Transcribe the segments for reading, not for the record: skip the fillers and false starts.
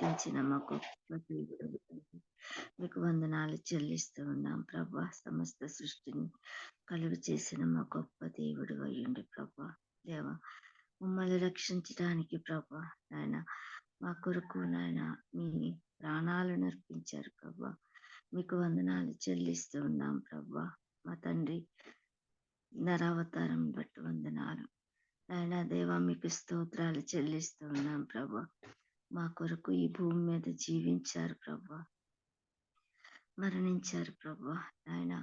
లెక్కించిన మా గొప్ప దేవుడవు తండ్రి. మీకు వందనాలు చెల్లిస్తూ ఉన్నాం ప్రభా. సమస్త సృష్టిని కలుగు చేసిన మా గొప్ప దేవుడు అయ్యుండి ప్రభా. దేవా, మమ్మల్ని రక్షించడానికి ప్రభా నాయన మా కొరకు నాయన మీ ప్రాణాలను అర్పించారు ప్రభా. మీకు వందనాలు చెల్లిస్తూ ఉన్నాం ప్రభా. మా తండ్రి నరావతారం బట్టి వందనాలు నాయన దేవా. మీకు స్తోత్రాలు చెల్లిస్తూ ఉన్నాం ప్రభా. మా కొరకు ఈ భూమి మీద జీవించారు ప్రభా, మరణించారు ప్రభా నాయన.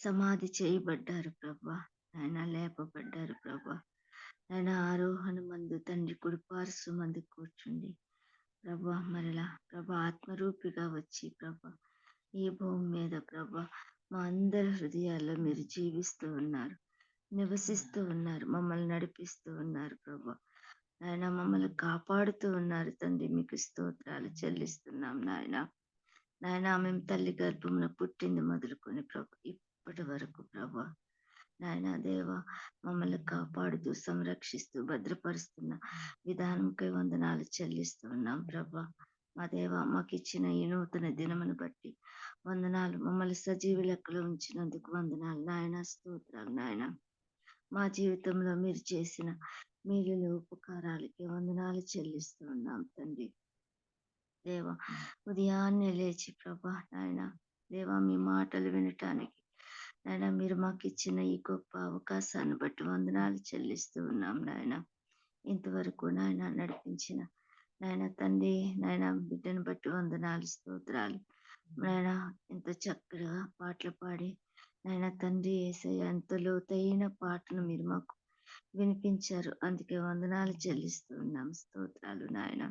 సమాధి చేయబడ్డారు ప్రభా నాయన, లేపబడ్డారు ప్రభా నాయన. ఆరోహణ మందు తండ్రి కుడిపార్శ్వ మందు కూర్చుండి ప్రభా మరలా ప్రభా ఆత్మరూపిగా వచ్చి ప్రభా ఈ భూమి మీద ప్రభా మా అందరి హృదయాల్లో మీరు జీవిస్తూ ఉన్నారు, నివసిస్తూ ఉన్నారు, మమ్మల్ని నడిపిస్తూ ఉన్నారు ప్రభా నాయన. మమ్మల్ని కాపాడుతూ ఉన్నారు తండ్రి. మీకు స్తోత్రాలు చెల్లిస్తున్నాం నాయన. నాయన మేము తల్లి గర్భమున పుట్టింది మొదలుకొని ప్రభా ఇప్పటి వరకు ప్రభా నాయన దేవ మమ్మల్ని కాపాడుతూ సంరక్షిస్తూ భద్రపరుస్తున్న విధానంకై వందనాలు చెల్లిస్తూ ఉన్నాం ప్రభా. మా దేవ మాకు ఇచ్చిన ఈ నూతన దినమును బట్టి వందనాలు. మమ్మల్ని సజీవ లెక్కలో ఉంచినందుకు వందనాలు నాయన. స్తోత్రాలు నాయన. మా జీవితంలో మీరు చేసిన మేలులు ఉపకారాలకి వందనాలు చెల్లిస్తూ ఉన్నాం తండ్రి. దేవా ఉదయాన్నే లేచి ప్రభా నాయన దేవా మీ మాటలు వినటానికి నాయన మీరు మాకు ఇచ్చిన ఈ గొప్ప అవకాశాన్ని బట్టి వందనాలు చెల్లిస్తూ ఉన్నాం నాయన. ఇంతవరకు నాయన నడిపించిన నాయన తండ్రి నాయన బిడ్డను బట్టి వందనాలు, స్తోత్రాలు నాయన. ఎంత చక్కగా పాటలు పాడి నాయన తండ్రి యేసయ్య ఎంత లోతైన పాటను మీరు మాకు వినిపించారు, అందుకే వందనాలు చెల్లిస్తూ ఉన్నాం. స్తోత్రాలు నాయన.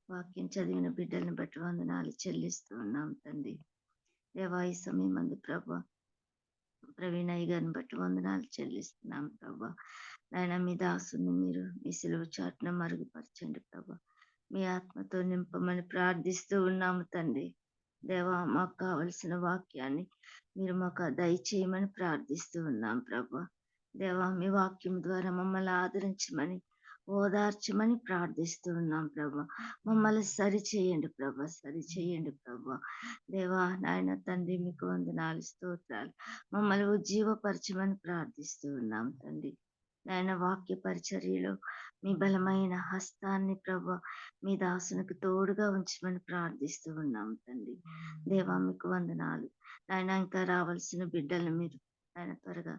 వాక్యం చదివిన బిడ్డలను బట్టి వందనాలు చెల్లిస్తూ ఉన్నాం తండ్రి. దేవా ఈ సమయం మందు ప్రభా ప్రవీణయ్య గారిని బట్టి వందనాలు చెల్లిస్తున్నాం ప్రభా నాయన. మీ దాసుని మీరు మీ సిలువ చాటున మరుగుపరచండి ప్రభా. మీ ఆత్మతో నింపమని ప్రార్థిస్తూ ఉన్నాము తండ్రి. దేవా మాకు కావలసిన వాక్యాన్ని మీరు మాకు దయచేయమని ప్రార్థిస్తూ ఉన్నాం ప్రభా. దేవా మీ వాక్యం ద్వారా మమ్మల్ని ఆదరించమని ఓదార్చమని ప్రార్థిస్తూ ఉన్నాం ప్రభా. మమ్మల్ని సరిచేయండి ప్రభా, సరిచేయండి ప్రభా. దేవా నాయన తండ్రి మీకు వందనాలు, స్తోత్రాలు. మమ్మల్ని ఉజ్జీవపరచమని ప్రార్థిస్తూ ఉన్నాం తండ్రి. నాయన వాక్య పరిచర్యలో మీ బలమైన హస్తాన్ని ప్రభా మీ దాసునికి తోడుగా ఉంచమని ప్రార్థిస్తూ ఉన్నాం తండ్రి. దేవా మీకు వందనాలు నాయన. ఇంకా రావాల్సిన బిడ్డలను మీరు ఆయన త్వరగా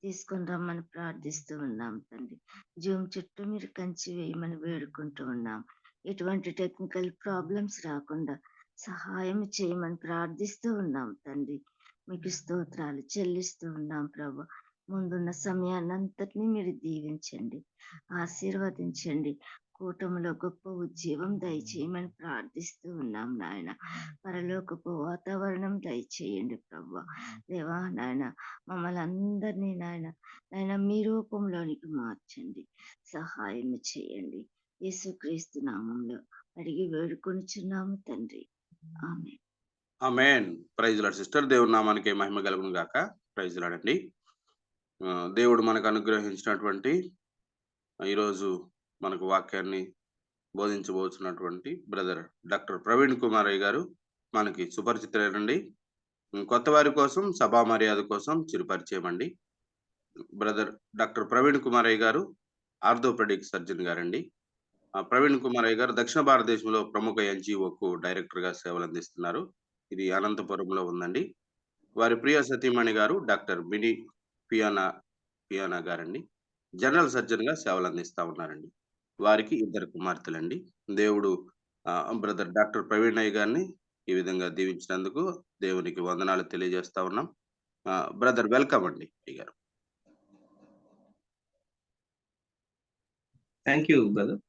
తీసుకొని రమ్మని ప్రార్థిస్తూ ఉన్నాం తండ్రి. జూమ్ చుట్టూ మీరు కంచి వేయమని వేడుకుంటూ ఉన్నాం. ఎటువంటి టెక్నికల్ ప్రాబ్లమ్స్ రాకుండా సహాయం చేయమని ప్రార్థిస్తూ ఉన్నాం తండ్రి. మీకు స్తోత్రాలు చెల్లిస్తూ ఉన్నాం ప్రభా. ముందున్న సమయాన్నంతటినీ మీరు దీవించండి, ఆశీర్వదించండి. కూటమిలో గొప్ప ఉద్యోగం దయచేయమని ప్రార్థిస్తూ ఉన్నాం నాయన. పరలోకపు వాతావరణం దయచేయండి ప్రభా. దేవా నాయన మమ్మల్ని అందరినీ నాయన నాయన మీ రూపంలోనికి మార్చండి, సహాయం చేయండి. యేసుక్రీస్తు నామంలో అడిగి వేడుకొనిచున్నాము తండ్రి. ఆమేన్. ఆమేన్. Praise Lord sister. దేవుడి నామానికి మహిమ కలుగును గాక. ప్రైజ్ లార్డ్ అండి. దేవుడు మనకు అనుగ్రహించినటువంటి ఈరోజు మనకు వాక్యాన్ని బోధించబోతున్నటువంటి బ్రదర్ డాక్టర్ ప్రవీణ్ కుమారయ్య గారు మనకి సుపరిచితులేనండి. కొత్త వారి కోసం సభా మర్యాద కోసం చిరుపరిచయం అండి. బ్రదర్ డాక్టర్ ప్రవీణ్ కుమారయ్య గారు ఆర్థోపెడిక్ సర్జన్ గారండి. ప్రవీణ్ కుమారయ్య గారు దక్షిణ భారతదేశంలో ప్రముఖ ఎన్జిఓకు డైరెక్టర్ గా సేవలు అందిస్తున్నారు. ఇది అనంతపురంలో ఉందండి. వారి ప్రియ సతీమణి గారు డాక్టర్ మినీ పియానా గారండి. జనరల్ సర్జన్ గా సేవలు అందిస్తా ఉన్నారండి. వారికి 2 కుమార్తెలండి. దేవుడు బ్రదర్ డాక్టర్ ప్రవీణ్ అయ్య గారిని ఈ విధంగా దీవించినందుకు దేవునికి వందనాలు తెలియజేస్తా ఉన్నాం. బ్రదర్ వెల్కమ్ అండి అయ్య గారు. Thank you brother.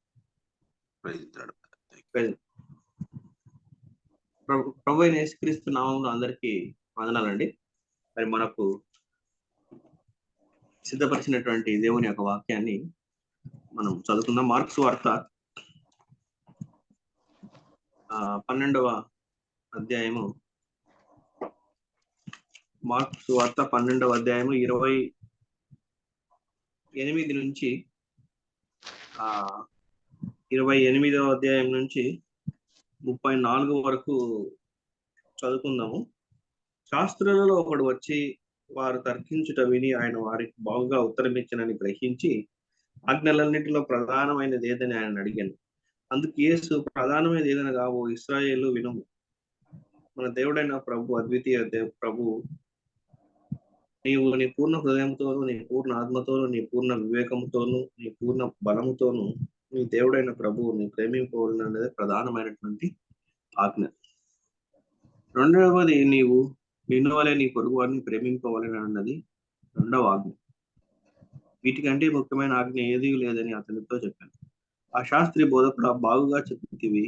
ప్రభు అయిన యేసుక్రీస్తు నామములో అందరికీ వందనాలండి. మరి మనకు సిద్ధపరిచినటువంటి దేవుని యొక్క వాక్యాన్ని మనం చదువుకుందాం. మార్క్స్ వార్త 12వ అధ్యాయము, మార్క్స్ వార్త 12వ అధ్యాయము 28 నుంచి 28వ అధ్యాయం నుంచి 34 వరకు చదువుకుందాము. శాస్త్రులలో ఒకడు వచ్చి వారు తర్కించుట విని ఆయన వారికి బాగుగా ఉత్తరమిచ్చనని గ్రహించి ఆజ్ఞలన్నిటిలో ప్రధానమైనది ఏదని ఆయన అడిగాను. అందుకు యేసు, ప్రధానమైనది ఏదనగా ఓ ఇశ్రాయేలు వినుము, మన దేవుడైన ప్రభు, అద్వితీయ ప్రభు, నీవు నీ పూర్ణ హృదయంతోను, నీ పూర్ణ ఆత్మతోను, నీ పూర్ణ వివేకంతోను, నీ పూర్ణ బలముతోను నీ దేవుడైన ప్రభువు నీ ప్రేమింపవలననేది ప్రధానమైనటువంటి ఆజ్ఞ. రెండవది, నీవు నిన్ను వలె నీ పొరుగు వారిని ప్రేమింపవలని అన్నది రెండవ ఆజ్ఞ. వీటికంటే ముఖ్యమైన ఆజ్ఞ ఏదీ లేదని అతనితో చెప్పాను. ఆ శాస్త్రి బోధకుడు బాగుగా చెప్పితివి,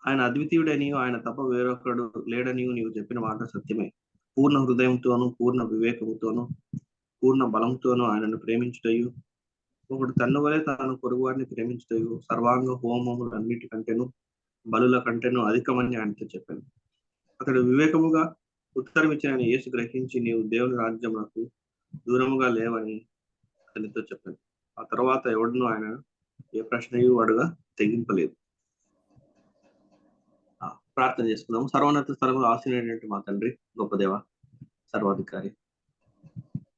ఆయన అద్వితీయుడని, ఆయన తప్ప వేరొకడు లేడని నీవు చెప్పిన మాట సత్యమే. పూర్ణ హృదయంతోను, పూర్ణ వివేకముతోను, పూర్ణ బలంతోను ఆయనను ప్రేమించుటయు, ఒకడు తన్ను వలె తాను పొరుగు వారిని ప్రేమించుటయు సర్వాంగ హోమములన్నిటికంటేను బలుల కంటేను అధికమని ఆయనతో చెప్పాను. అతడు వివేకముగా ఉత్తరం ఇచ్చిన యేసు గ్రహించి, నీవు దేవుని రాజ్యములకు దూరముగా లేవని అతనితో చెప్పాను. ఆ తర్వాత ఎవడును ఆయన ఏ ప్రశ్నయు అడుగా తెగింపలేదు. ప్రార్థన చేసుకుందాము. సర్వోన్నత స్థలంలో ఆశీనుడైనటువంటి మా తండ్రి, గొప్ప దేవ, సర్వాధికారి,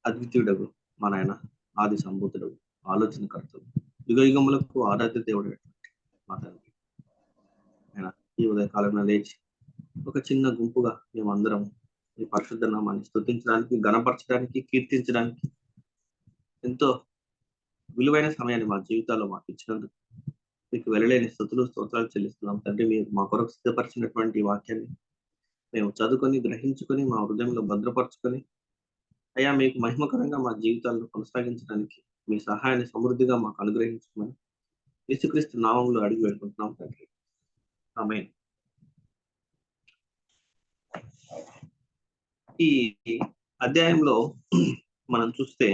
అద్వితీయుడగు మా నాయన, ఆది సంభూతుడు, ఆలోచనకర్తలు, యుగ యుగములకు ఆరాధ్య దేవుడు మా తండ్రి, ఆయన ఈ ఉదయకాలంలో లేచి ఒక చిన్న గుంపుగా మేమందరం ఈ పరిశుద్ధ నామాన్ని స్తుతించడానికి, గణపరచడానికి, కీర్తించడానికి ఎంతో విలువైన సమయాన్ని మా జీవితాల్లో మాకు ఇచ్చినందుకు మీకు వెళ్ళలేని స్తుతులు, స్తోత్రాలు చెల్లిస్తున్నాం తండ్రి. మీరు మా కొరకు సిద్ధపరిచినటువంటి వాక్యాన్ని మేము చదువుకొని, గ్రహించుకొని, మా హృదయంలో భద్రపరచుకొని, అయ్యా మీకు మహిమకరంగా మా జీవితాలను కొనసాగించడానికి మీ సహాయాన్ని సమృద్ధిగా మాకు అనుగ్రహించమని యేసుక్రీస్తు నామములో అడిగి వేడుకుంటున్నాం తండ్రి. ఆమేన్. ఈ అధ్యాయంలో మనం చూస్తే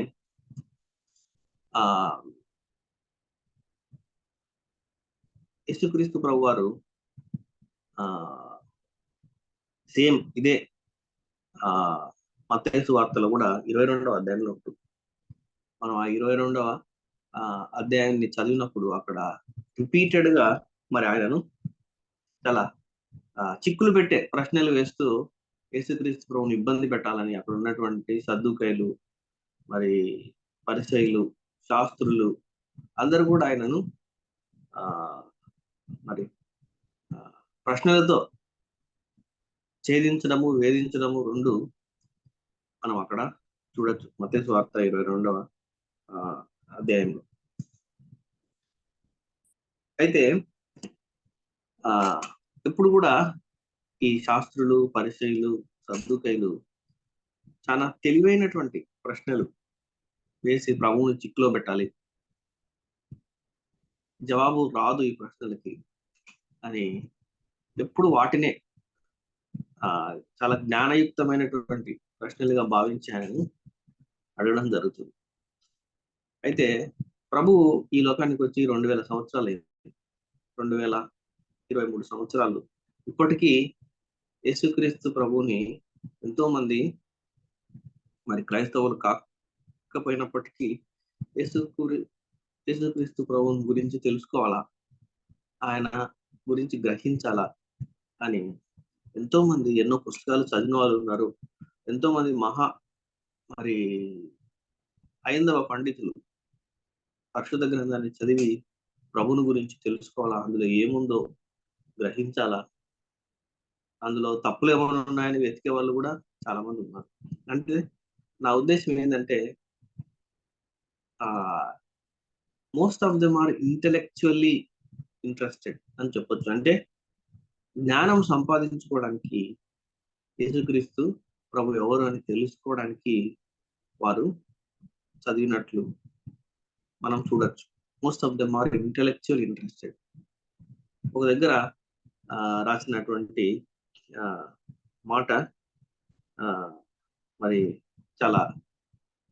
యేసుక్రీస్తు ప్రభు వారు సేమ్ ఇదే మత్తయి సువార్తలో కూడా 22వ అధ్యాయంలో ఉంటుంది. మనం ఆ 22వ అధ్యాయాన్ని చదివినప్పుడు అక్కడ రిపీటెడ్ గా మరి ఆయనను చాలా చిక్కులు పెట్టే ప్రశ్నలు వేస్తూ యేసుక్రీస్తు ప్రభువుని ఇబ్బంది పెట్టాలని అక్కడ ఉన్నటువంటి సద్దుకైలు, మరి పరిసయ్యులు, శాస్త్రులు అందరూ కూడా ఆయనను మరి ప్రశ్నలతో ఛేదించడము, వేధించడము రెండు మనం అక్కడ చూడొచ్చు మత్తయి సువార్త 22వ అధ్యాయంలో. అయితే ఎప్పుడు కూడా ఈ శాస్త్రులు, పరిసయ్యులు, సద్దుకైలు చాలా తెలివైనటువంటి ప్రశ్నలు వేసి ప్రభువుని చిక్కులో పెట్టాలి, జవాబు రాదు ఈ ప్రశ్నలకి అని ఎప్పుడు వాటినే చాలా జ్ఞానయుక్తమైనటువంటి ప్రశ్నలుగా భావించి ఆయనను అడగడం జరుగుతుంది. అయితే ప్రభువు ఈ లోకానికి వచ్చి 2000 సంవత్సరాలు అయింది. 2023 సంవత్సరాలు ఇప్పటికీ యేసుక్రీస్తు ప్రభువుని ఎంతో మంది మరి క్రైస్తవులు కాకపోయినప్పటికీ యేసుక్రీస్తు ప్రభువుని గురించి తెలుసుకోవాలా, ఆయన గురించి గ్రహించాలా అని ఎంతో మంది ఎన్నో పుస్తకాలు చదివిన వాళ్ళు ఉన్నారు. ఎంతో మంది మరి హైందవ పండితులు పరిశుద్ధ గ్రంథాన్ని చదివి ప్రభుని గురించి తెలుసుకోవాలా, అందులో ఏముందో గ్రహించాలా, అందులో తప్పులు ఏమైనా ఉన్నాయని వెతికే వాళ్ళు కూడా చాలా మంది ఉన్నారు. అంటే నా ఉద్దేశం ఏంటంటే most of them are intellectually interested అని చెప్పొచ్చు. అంటే జ్ఞానం సంపాదించుకోవడానికి, యేసుక్రీస్తు ప్రభు ఎవరు అని తెలుసుకోవడానికి వారు చదివినట్లు మనం చూడొచ్చు. Most of them are intellectual interested. ఒక దగ్గర రాసినటువంటి మాట మరి చాలా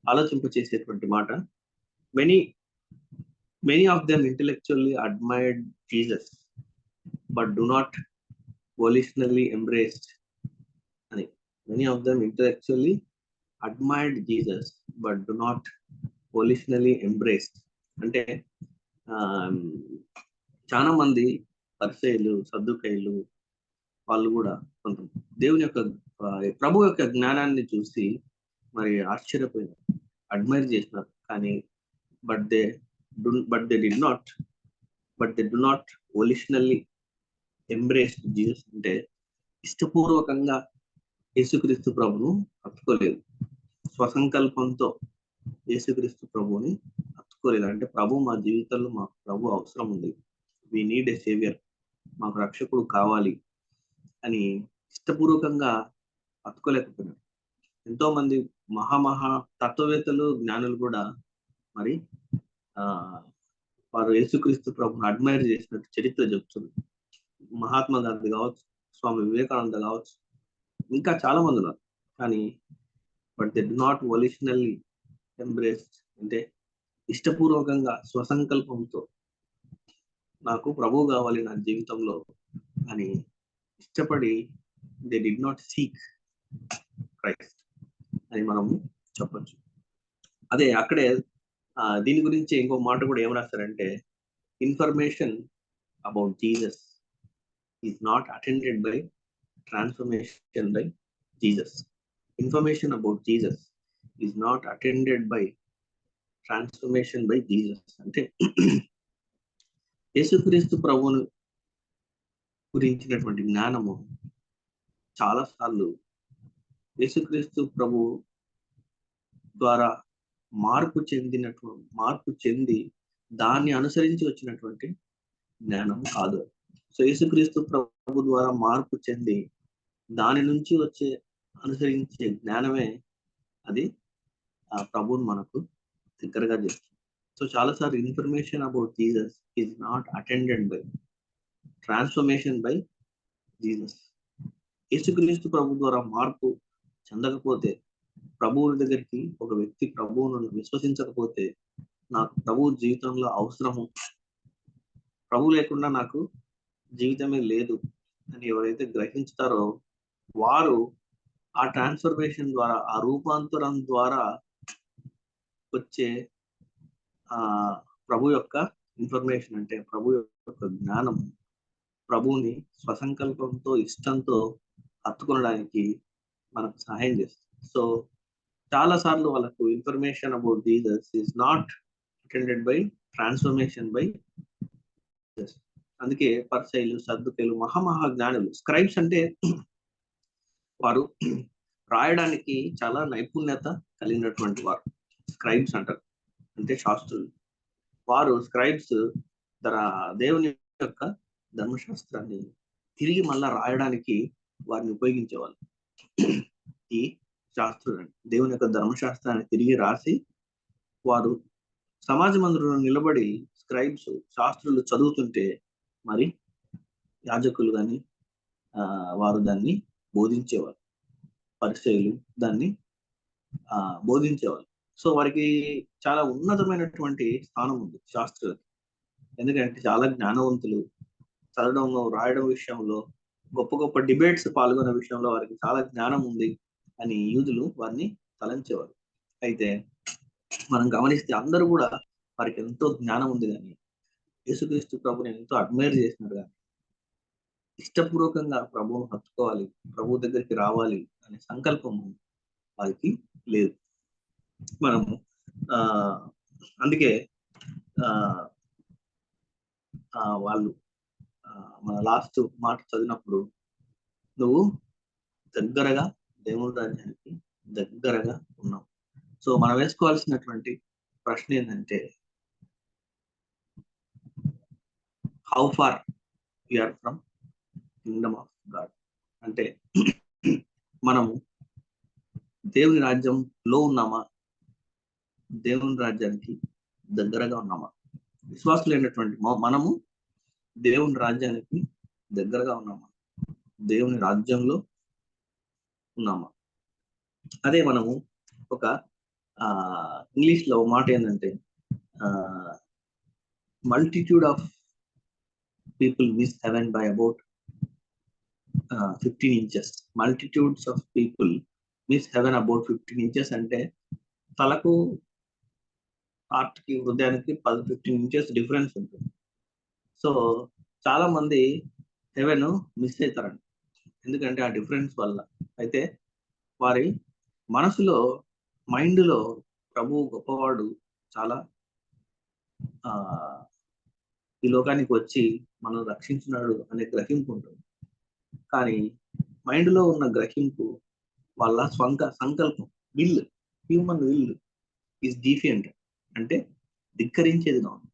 ఆలోచింపచేసేటువంటి మాట. Many of them intellectually admired Jesus but do not volitionally embraced అని. many of them intellectually admired Jesus but do not volitionally embraced. అంటే చాలా మంది పరిసయ్యులు, సద్దుకయ్యులు వాళ్ళు కూడా కొంత దేవుని యొక్క ప్రభు యొక్క జ్ఞానాన్ని చూసి మరి ఆశ్చర్యపోయినారు, అడ్మైర్ చేసినారు. కానీ but they do not volitionally embrace Jesus. అంటే ఇష్టపూర్వకంగా యేసుక్రీస్తు ప్రభును హత్తుకోలేదు, స్వసంకల్పంతో యేసుక్రీస్తు ప్రభుని హత్తుకోలేదు. అంటే ప్రభు మా జీవితంలో మాకు ప్రభు అవసరం ఉంది, వి నీడ్ ఎ సేవియర్, మాకు రక్షకుడు కావాలి అని ఇష్టపూర్వకంగా హత్తుకోలేకపోయినారు. ఎంతో మంది మహా తత్వవేత్తలు, జ్ఞానులు కూడా మరి వారు యేసుక్రీస్తు ప్రభుని అడ్మైర్ చేసినట్టు చరిత్ర చెప్తుంది. మహాత్మా గాంధీ కావచ్చు, స్వామి వివేకానంద కావచ్చు, ఇంకా చాలా మంది ఉన్నారు. కానీ but they do not volitionally embrace, అంటే ఇష్టపూర్వకంగా స్వసంకల్పంతో నాకు ప్రభు కావాలి నా జీవితంలో అని ఇష్టపడి they did not seek Christ అని మనం చెప్పొచ్చు. అదే అక్కడే దీని గురించి ఇంకో మాట కూడా ఏం రాస్తారంటే, information about Jesus is not attended by transformation by Jesus. Information about Jesus is not attended by transformation by Jesus. అంటే యేసుక్రీస్తు ప్రభువును గురించినటువంటి జ్ఞానము చాలా సార్లు యేసుక్రీస్తు ప్రభు ద్వారా మార్పు చెంది దాన్ని అనుసరించి వచ్చినటువంటి జ్ఞానం కాదు. సో యేసుక్రీస్తు ప్రభు ద్వారా మార్పు చెంది దాని నుంచి వచ్చే అనుసరించే జ్ఞానమే అది ఆ ప్రభువుని మనకు దగ్గరగా చేస్తుంది. సో చాలాసార్లు information about Jesus is not attended by transformation by Jesus. యేసుక్రీస్తు ప్రభు ద్వారా మార్పు చెందకపోతే, ప్రభువుల దగ్గరికి ఒక వ్యక్తి ప్రభువును విశ్వసించకపోతే, నాకు ప్రభు జీవితంలో అవసరము, ప్రభు లేకుండా నాకు జీవితమే లేదు అని ఎవరైతే గ్రహించుతారో వారు ఆ ట్రాన్స్ఫర్మేషన్ ద్వారా, ఆ రూపాంతరం ద్వారా వచ్చే ప్రభు యొక్క ఇన్ఫర్మేషన్, అంటే ప్రభు యొక్క జ్ఞానం ప్రభువుని స్వసంకల్పంతో, ఇష్టంతో హత్తుకొనడానికి మనకు సహాయం చేస్తుంది. సో చాలా సార్లు వాళ్ళకు information about Jesus is not attended by transformation by Jesus. అందుకే పరిసయ్యులు, సద్దుకయ్యులు, మహా జ్ఞానులు, స్క్రైబ్స్ అంటే వారు రాయడానికి చాలా నైపుణ్యత కలిగినటువంటి వారు స్క్రైబ్స్ అంటారు, అంటే శాస్త్రులు. వారు స్క్రైబ్స్ దేవుని యొక్క ధర్మశాస్త్రాన్ని తిరిగి మళ్ళా రాయడానికి వారిని ఉపయోగించేవాళ్ళు. ఈ శాస్త్రులు దేవుని యొక్క ధర్మశాస్త్రాన్ని తిరిగి రాసి వారు సమాజ మందిరంలో నిలబడి స్క్రైబ్స్, శాస్త్రులు చదువుతుంటే మరి యాజకులు కానీ వారు దాన్ని బోధించేవారు, పరిసయ్యులు దాన్ని బోధించేవారు. సో వారికి చాలా ఉన్నతమైనటువంటి స్థానం ఉంది శాస్త్రులకి. ఎందుకంటే చాలా జ్ఞానవంతులు, చదవడంలో, రాయడం విషయంలో, గొప్ప గొప్ప డిబేట్స్ పాల్గొనే విషయంలో వారికి చాలా జ్ఞానం ఉంది అని యూదులు వారిని తలంచేవారు. అయితే మనం గమనిస్తే అందరూ కూడా వారికి ఎంతో జ్ఞానం ఉంది, కానీ యేసుక్రీస్తు ప్రభుని ఎంతో అడ్మైర్ చేసినారు, కానీ ఇష్టపూర్వకంగా ప్రభువును హత్తుకోవాలి, ప్రభు దగ్గరికి రావాలి అనే సంకల్పము వారికి లేదు. మనము అందుకే వాళ్ళు మన లాస్ట్ మాట చదివినప్పుడు, నువ్వు దగ్గరగా దేవుని రాజ్యానికి దగ్గరగా ఉన్నావు. సో మనం వేసుకోవాల్సినటువంటి ప్రశ్న ఏంటంటే, how far you are from kingdom of God. అంటే మనము దేవుని రాజ్యంలో ఉన్నామా, దేవుని రాజ్యానికి దగ్గరగా ఉన్నామా? విశ్వాసులైనటువంటి మనము దేవుని రాజ్యానికి దగ్గరగా ఉన్నామా, దేవుని రాజ్యంలో ఉన్నామా? అదే మనము ఒక ఇంగ్లీష్ లో మాట ఏంటంటే, multitude of people miss heaven by about 15 inches. Multitudes of people miss heaven about 15 inches. అంటే తలకు, హార్ట్ కి, హృదయానికి 15 inches డిఫరెన్స్ ఉంటుంది. సో చాలా మంది హెవెన్ మిస్ అవుతారండి, ఎందుకంటే ఆ డిఫరెన్స్ వల్ల. అయితే వారి మనసులో, మైండ్లో ప్రభు గొప్పవాడు, చాలా ఆ ఈ లోకానికి వచ్చి మనం రక్షించినాడు అనే గ్రహింపు ఉంటుంది. కానీ మైండ్లో ఉన్న గ్రహింపు వాళ్ళ సంకల్పం, విల్, హ్యూమన్ విల్ ఈజ్ డిఫియంట్, అంటే ధిక్కరించేది కాదు.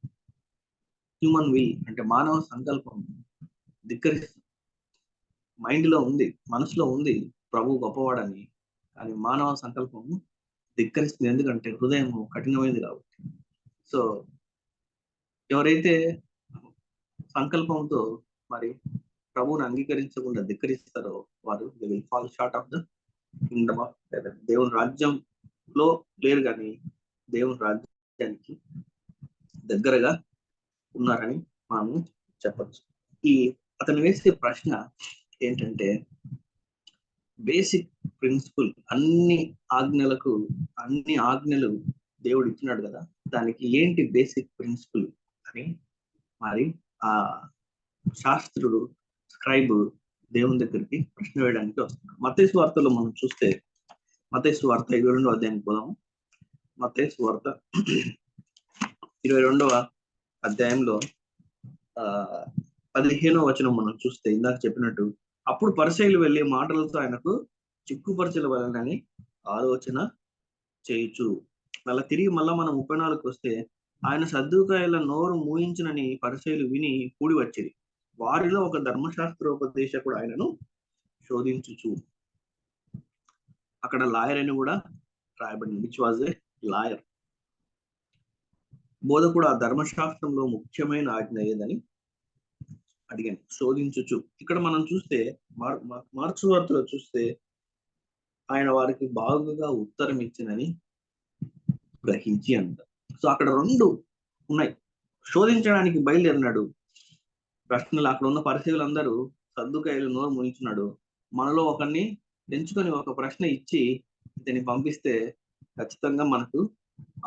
హ్యూమన్ విల్ అంటే మానవ సంకల్పం ధిక్కరిస్తుంది. మైండ్లో ఉంది, మనసులో ఉంది ప్రభు గొప్పవాడని, కానీ మానవ సంకల్పం ధిక్కరిస్తుంది, ఎందుకంటే హృదయం కఠినమైనది కాబట్టి. సో ఎవరైతే సంకల్పంతో మరి ప్రభువుని అంగీకరించకుండా ధిక్కరిస్తారో వారు they will fall short of the kingdom of haven. దేవుని రాజ్యంలో లేరు, కానీ దేవుని రాజ్యానికి దగ్గరగా ఉన్నారని మనము చెప్పచ్చు. అతను వేసే ప్రశ్న ఏంటంటే, బేసిక్ ప్రిన్సిపల్, అన్ని ఆజ్ఞలు దేవుడు ఇచ్చినాడు కదా, దానికి ఏంటి బేసిక్ ప్రిన్సిపల్ అని మరి ఆ శాస్త్రుడు, స్క్రైబ్ దేవుని దగ్గరికి ప్రశ్న వేయడానికి వస్తున్నాడు. మత్తయి సువార్తలో మనం చూస్తే, మత్తయి సువార్త 22వ అధ్యాయానికి పోదాము. మత్తయి సువార్త 22వ అధ్యాయంలో 15వ వచనం మనం చూస్తే, ఇందాక చెప్పినట్టు, అప్పుడు పరిసయ్యులు వెళ్ళి మాటలతో ఆయనకు చిక్కుపరచవలెనని ఆలోచన చేయొచ్చు. మళ్ళా మనం 34కి వస్తే, ఆయన సద్దూకాయల నోరు మూయించునని పరిసయ్యులు విని కూడి వచ్చిరి. వారిలో ఒక ధర్మశాస్త్రోపదేశకుడు ఆయనను శోధించుచు. అక్కడ లాయర్ అని కూడా రాయబడింది, విచ్ వాజ్ ఏ లాయర్. బోధకుడు ఆ ధర్మశాస్త్రంలో ముఖ్యమైన ఆజ్ఞ ఏదని అడిగాను, శోధించుచు. ఇక్కడ మనం చూస్తే మార్క్స్ వార్తలో చూస్తే, ఆయన వారికి బాగుగా ఉత్తరం ఇచ్చినని గ్రహించి అంట. సో అక్కడ రెండు ఉన్నాయి. శోధించడానికి బయలుదేరినాడు, ప్రశ్నలు అక్కడ ఉన్న పరిస్థితులందరూ సద్దుకాయలు నోరు ముయించున్నాడు. మనలో ఒకరిని ఎంచుకొని ఒక ప్రశ్న ఇచ్చి ఇతన్ని పంపిస్తే ఖచ్చితంగా మనకు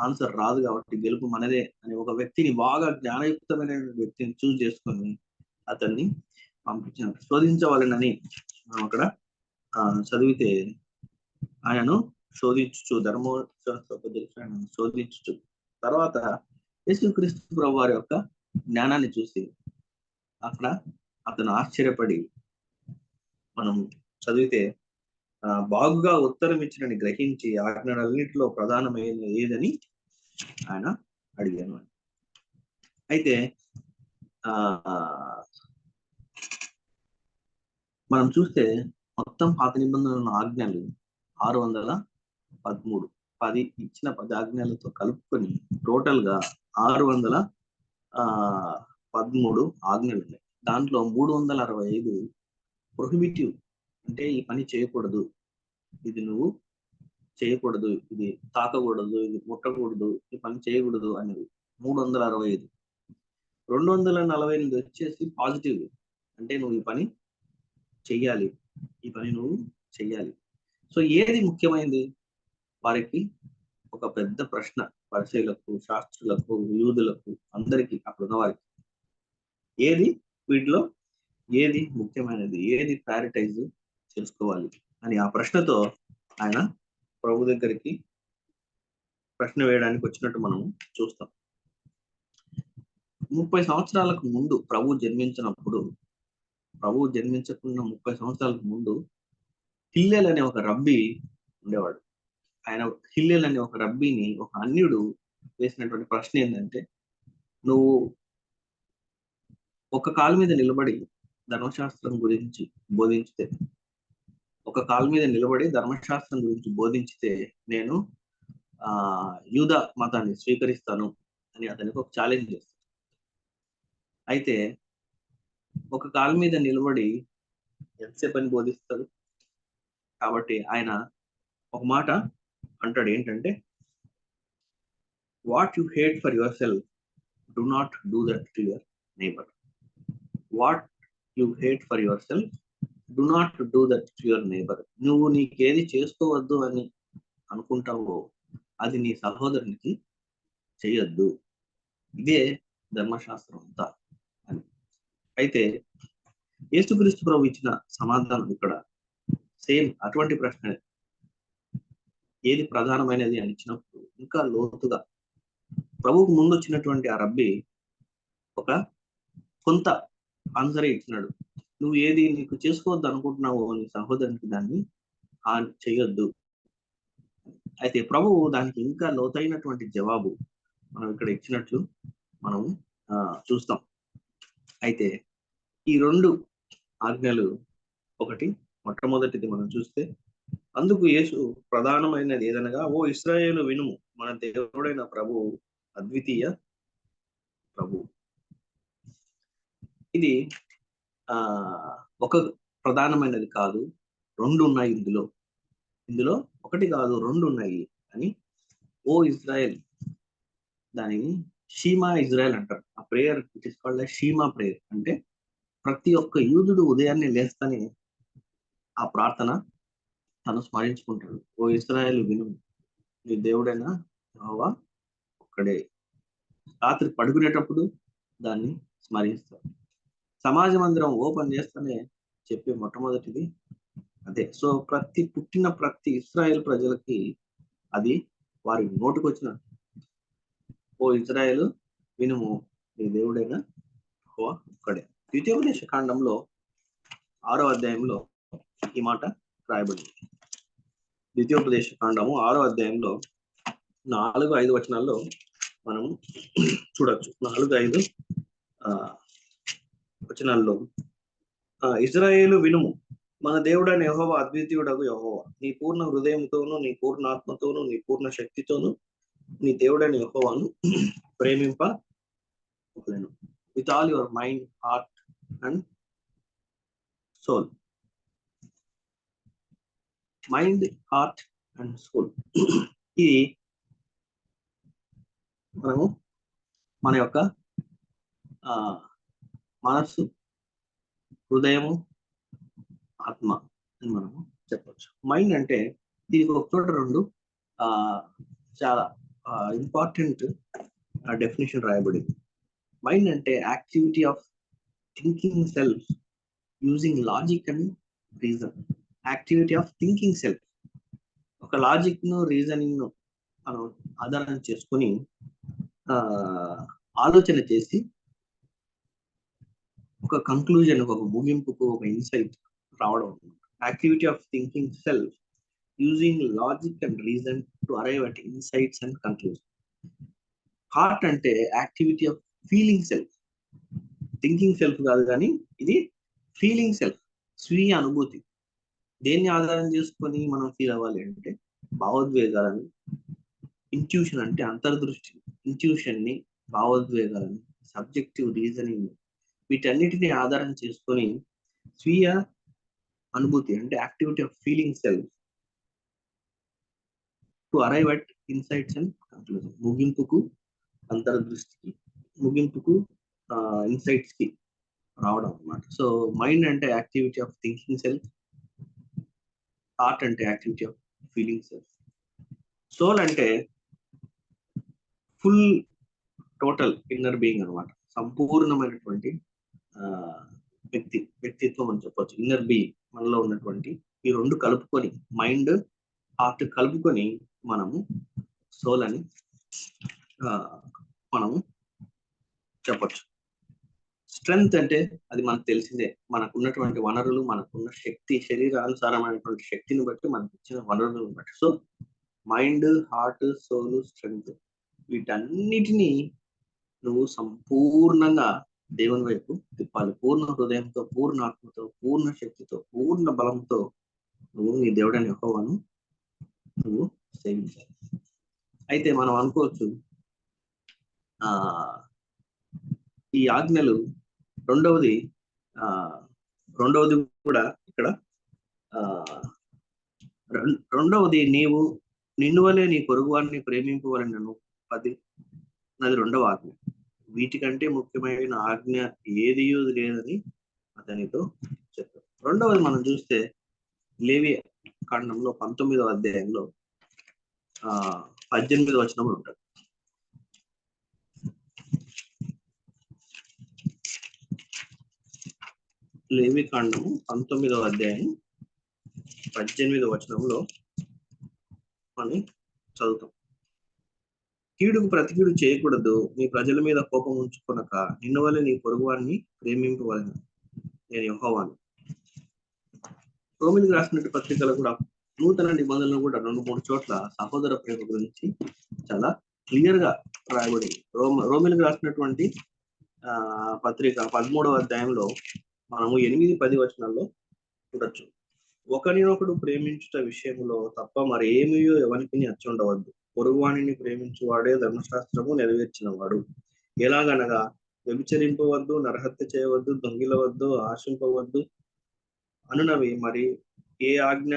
ఆన్సర్ రాదు, కాబట్టి గెలుపు మనదే అని ఒక వ్యక్తిని, బాగా జ్ఞానయుక్తమైన వ్యక్తిని చూస్ చేసుకొని అతన్ని పంపించినాడు. శోధించవాలని మనం అక్కడ చదివితే, ఆయనను శోధించు, ధర్మశాస్త్రోపదేశాన్ని శోధించు. తర్వాత యేసుక్రీస్తు ప్రభు వారి యొక్క జ్ఞానాన్ని చూసి అక్కడ అతను ఆశ్చర్యపడి, మనం చదివితే, బాగుగా ఉత్తరం ఇచ్చినని గ్రహించి ఆజ్ఞలన్నింటిలో ప్రధానమైన ఏదని ఆయన అడిగాను. అయితే మనం చూస్తే మొత్తం పాత నిబంధనల ఆజ్ఞలు 613, 10 ఇచ్చిన 10 ఆజ్ఞలతో కలుపుకొని టోటల్ గా 613 ఆజ్ఞలు ఉన్నాయి. దాంట్లో 365 ప్రొహిబిటివ్, అంటే ఈ పని చేయకూడదు, ఇది నువ్వు చేయకూడదు, ఇది తాకకూడదు, ఇది ముట్టకూడదు, ఈ పని చేయకూడదు అనేది 365. 248 వచ్చేసి పాజిటివ్, అంటే నువ్వు ఈ పని చెయ్యాలి, ఈ పని నువ్వు చెయ్యాలి. సో ఏది ముఖ్యమైనది? వారికి ఒక పెద్ద ప్రశ్న, పరిచయులకు, శాస్త్రులకు, యూదులకు, అందరికీ అక్కడ ఉన్న వారికి, వీటిలో ఏది ముఖ్యమైనది, ఏది ప్రయారిటైజ్ చేసుకోవాలి అని ఆ ప్రశ్నతో ఆయన ప్రభు దగ్గరికి ప్రశ్న వేయడానికి వచ్చినట్టు మనం చూస్తాం. 30 సంవత్సరాలకు ముందు ప్రభు జన్మించకున్న 30 సంవత్సరాలకు ముందు హిల్లెల్ అనే ఒక రబ్బీ ఉండేవాడు. ఆయన హిల్లెల్ అనే ఒక రబ్బీని ఒక అన్యుడు వేసినటువంటి ప్రశ్న ఏంటంటే, నువ్వు ఒక కాలు మీద నిలబడి ధర్మశాస్త్రం గురించి బోధించితే నేను యూదా మతాన్ని స్వీకరిస్తాను అని అతనికి ఒక ఛాలెంజ్ చేస్తాడు. అయితే ఒక కాలు మీద నిలబడి ఎంతసేపు అని బోధిస్తాడు? కాబట్టి ఆయన ఒక మాట అంటాడు, ఏంటంటే, what you hate for your self do not do that to your neighbour. What you hate for your self do not do that to your neighbour. నువ్వు నీకేది చేసుకోవద్దు అని అనుకుంటావో అది నీ సహోదరునికి చేయొద్దు. ఇదే ధర్మశాస్త్రం అంతా అని. అయితే యేసుక్రీస్తు ప్రభు ఇచ్చిన సమాధానం ఇక్కడ సేమ్ అటువంటి ప్రశ్న, ఏది ప్రధానమైనది అని ఇచ్చినప్పుడు ఇంకా లోతుగా ప్రభువుకు ముందు వచ్చినటువంటి ఆ రబ్బీ ఒక కొంత ఆన్సరే ఇచ్చినాడు. నువ్వు ఏది నీకు చేసుకోవద్దు అనుకుంటున్నావో నీ సహోదరునికి దాన్ని చేయొద్దు. అయితే ప్రభువు దానికి ఇంకా లోతైనటువంటి జవాబు మనం ఇక్కడ ఇచ్చినట్లు మనం చూస్తాం. అయితే ఈ 2 ఆజ్ఞలు, ఒకటి మొట్టమొదటిది మనం చూస్తే, అందుకు యేసు ప్రధానమైనది ఏదనగా, ఓ ఇశ్రాయేలు వినుము, మన దేవుడైన ప్రభువు అద్వితీయ ప్రభువు. ఇది ఒక ప్రధానమైనది కాదు, 2 ఉన్నాయి ఇందులో ఒకటి కాదు 2 ఉన్నాయి అని. ఓ ఇజ్రాయెల్, దానిని షీమా ఇజ్రాయెల్ అంటారు. ఆ prayer it is called Sheema prayer. అంటే ప్రతి ఒక్క యూదుడు ఉదయాన్నే లేస్తానే ఆ ప్రార్థన తను స్మరించుకుంటాడు. ఓ ఇశ్రాయేలు విను, నీ దేవుడైన యెహోవా ఒక్కడే. రాత్రి పడుకునేటప్పుడు దాన్ని స్మరిస్తారు. సమాజ మందిరం ఓపెన్ చేస్తేనే చెప్పే మొట్టమొదటిది అదే. సో పుట్టిన ప్రతి ఇశ్రాయేల్ ప్రజలకి అది వారి నోటుకొచ్చిన, ఓ ఇజ్రాయేలు వినుము, నీ దేవుడైన యెహోవా ఒక్కడే. ద్వితీయోపదేశ కాండంలో 6వ అధ్యాయంలో ఈ మాట రాయబడింది. ద్వితీయోపదేశ కాండము 6వ అధ్యాయంలో 4-5 వచనాల్లో మనం చూడొచ్చు. 4-5 వచనాల్లో, ఇజ్రాయేలు వినుము, మన దేవుడైన యెహోవా అద్వితీయుడగు యెహోవా, నీ పూర్ణ హృదయంతోను, నీ పూర్ణ ఆత్మతోను, నీ పూర్ణ శక్తితోను నీ దేవుడైన యెహోవాను ప్రేమింపవలెను. With all your mind, heart and soul. Mind, heart and soul. ఇది మనము మన యొక్క మనస్సు, హృదయము, ఆత్మ అని మనము చెప్పచ్చు. మైండ్ అంటే దీనికి ఒక చోట 2 చాలా ఇంపార్టెంట్ డెఫినేషన్ రాయబడింది. మైండ్ అంటే activity of thinking self using logic and reason. Activity of thinking self, ఒక లాజిక్ ను, రీజనింగ్ ను మనం ఆధారం చేసుకొని ఆలోచన చేసి ఒక కంక్లూజన్, ఒక ముగింపుకు, ఒక ఇన్సైట్ రావడం. Activity of thinking self using logic and reason to arrive at insights and conclusion. Heart అంటే activity of feeling self. Thinking self కాదు కానీ ఇది ఫీలింగ్ సెల్ఫ్, స్వీయ అనుభూతి. దేన్ని ఆధారం చేసుకొని మనం ఫీల్ అవ్వాలి అంటే భావోద్వేగాలను. ఇంట్యూషన్ అంటే అంతర్దృష్టి, ఇంట్యూషన్ ని, భావోద్వేగాలను, సబ్జెక్టివ్ రీజనింగ్, వీటన్నిటిని ఆధారం చేసుకొని స్వీయ అనుభూతి అంటే activity of feeling self to arrive at insights and conclusion. ముగింపుకు, అంతర్దృష్టికి, ముగింపుకు, ఇన్సైట్స్ కి రావడం అన్నమాట. సో మైండ్ అంటే activity of thinking self, heart అంటే activity of feeling self, soul అంటే ఫుల్ టోటల్ ఇన్నర్ బీయింగ్ అనమాట. సంపూర్ణమైనటువంటి వ్యక్తిత్వం అని చెప్పొచ్చు. ఇన్నర్ బీయింగ్, మనలో ఉన్నటువంటి ఈ 2 కలుపుకొని, మైండ్, హార్ట్ కలుపుకొని మనము సోల్ అని మనము చెప్పొచ్చు. స్ట్రెంగ్త్ అంటే అది మనకు తెలిసిందే, మనకున్నటువంటి వనరులు, మనకున్న శక్తి, శరీరానుసారమైనటువంటి శక్తిని బట్టి, మనకు ఇచ్చిన వనరులను బట్టి. So mind, heart, soul, strength, వీటన్నిటినీ నువ్వు సంపూర్ణంగా దేవుని వైపు తిప్పాలి. పూర్ణ హృదయంతో, పూర్ణ ఆత్మతో, పూర్ణ శక్తితో, పూర్ణ బలంతో నువ్వు నీ దేవుడైన యెహోవాను నువ్వు సేవించాలి. అయితే మనం అనుకోవచ్చు, ఈ ఆజ్ఞలు రెండవది కూడా ఇక్కడ రెండవది, నిన్ను వలె నీ పొరుగువారిని ప్రేమింపవలెనను 10, అది 2వ ఆజ్ఞ. వీటికంటే ముఖ్యమైన ఆజ్ఞ ఏది లేదని అతనితో చెప్పారు. రెండవది మనం చూస్తే లేవి కాండంలో 19వ అధ్యాయంలో 18వ వచనంలో ఉంటుంది. లేవి కాండము 19వ అధ్యాయం 18వ వచనంలో మనం చదువుతాం. కీడుకు ప్రతి కీడు చేయకూడదు, నీ ప్రజల మీద కోపం ఉంచుకొనక నిన్ను వల్ల నీ పొరుగువాన్ని ప్రేమింపవలెను, నేను యెహోవాను. రోమిలికి రాసినట్టు పత్రికలు కూడా నూతన నిబంధనలు కూడా 2-3 చోట్ల సహోదర ప్రేమ గురించి చాలా క్లియర్ గా రాయబడింది. రోమిలికి రాసినటువంటి పత్రిక 13వ అధ్యాయంలో మనము 8-10 వచనాల్లో చూడొచ్చు. ఒకరినొకడు ప్రేమించుట విషయంలో తప్ప మరేమీయో ఎవరికి అచ్చి ఉండవద్దు, పొరుగువాణిని ప్రేమించువాడే ధర్మశాస్త్రము నెరవేర్చిన వాడు. ఎలాగనగా వ్యభిచరింపవద్దు, నరహత్య చేయవద్దు, దొంగిలవద్దు, ఆశింపవద్దు అనునవి మరి ఏ ఆజ్ఞ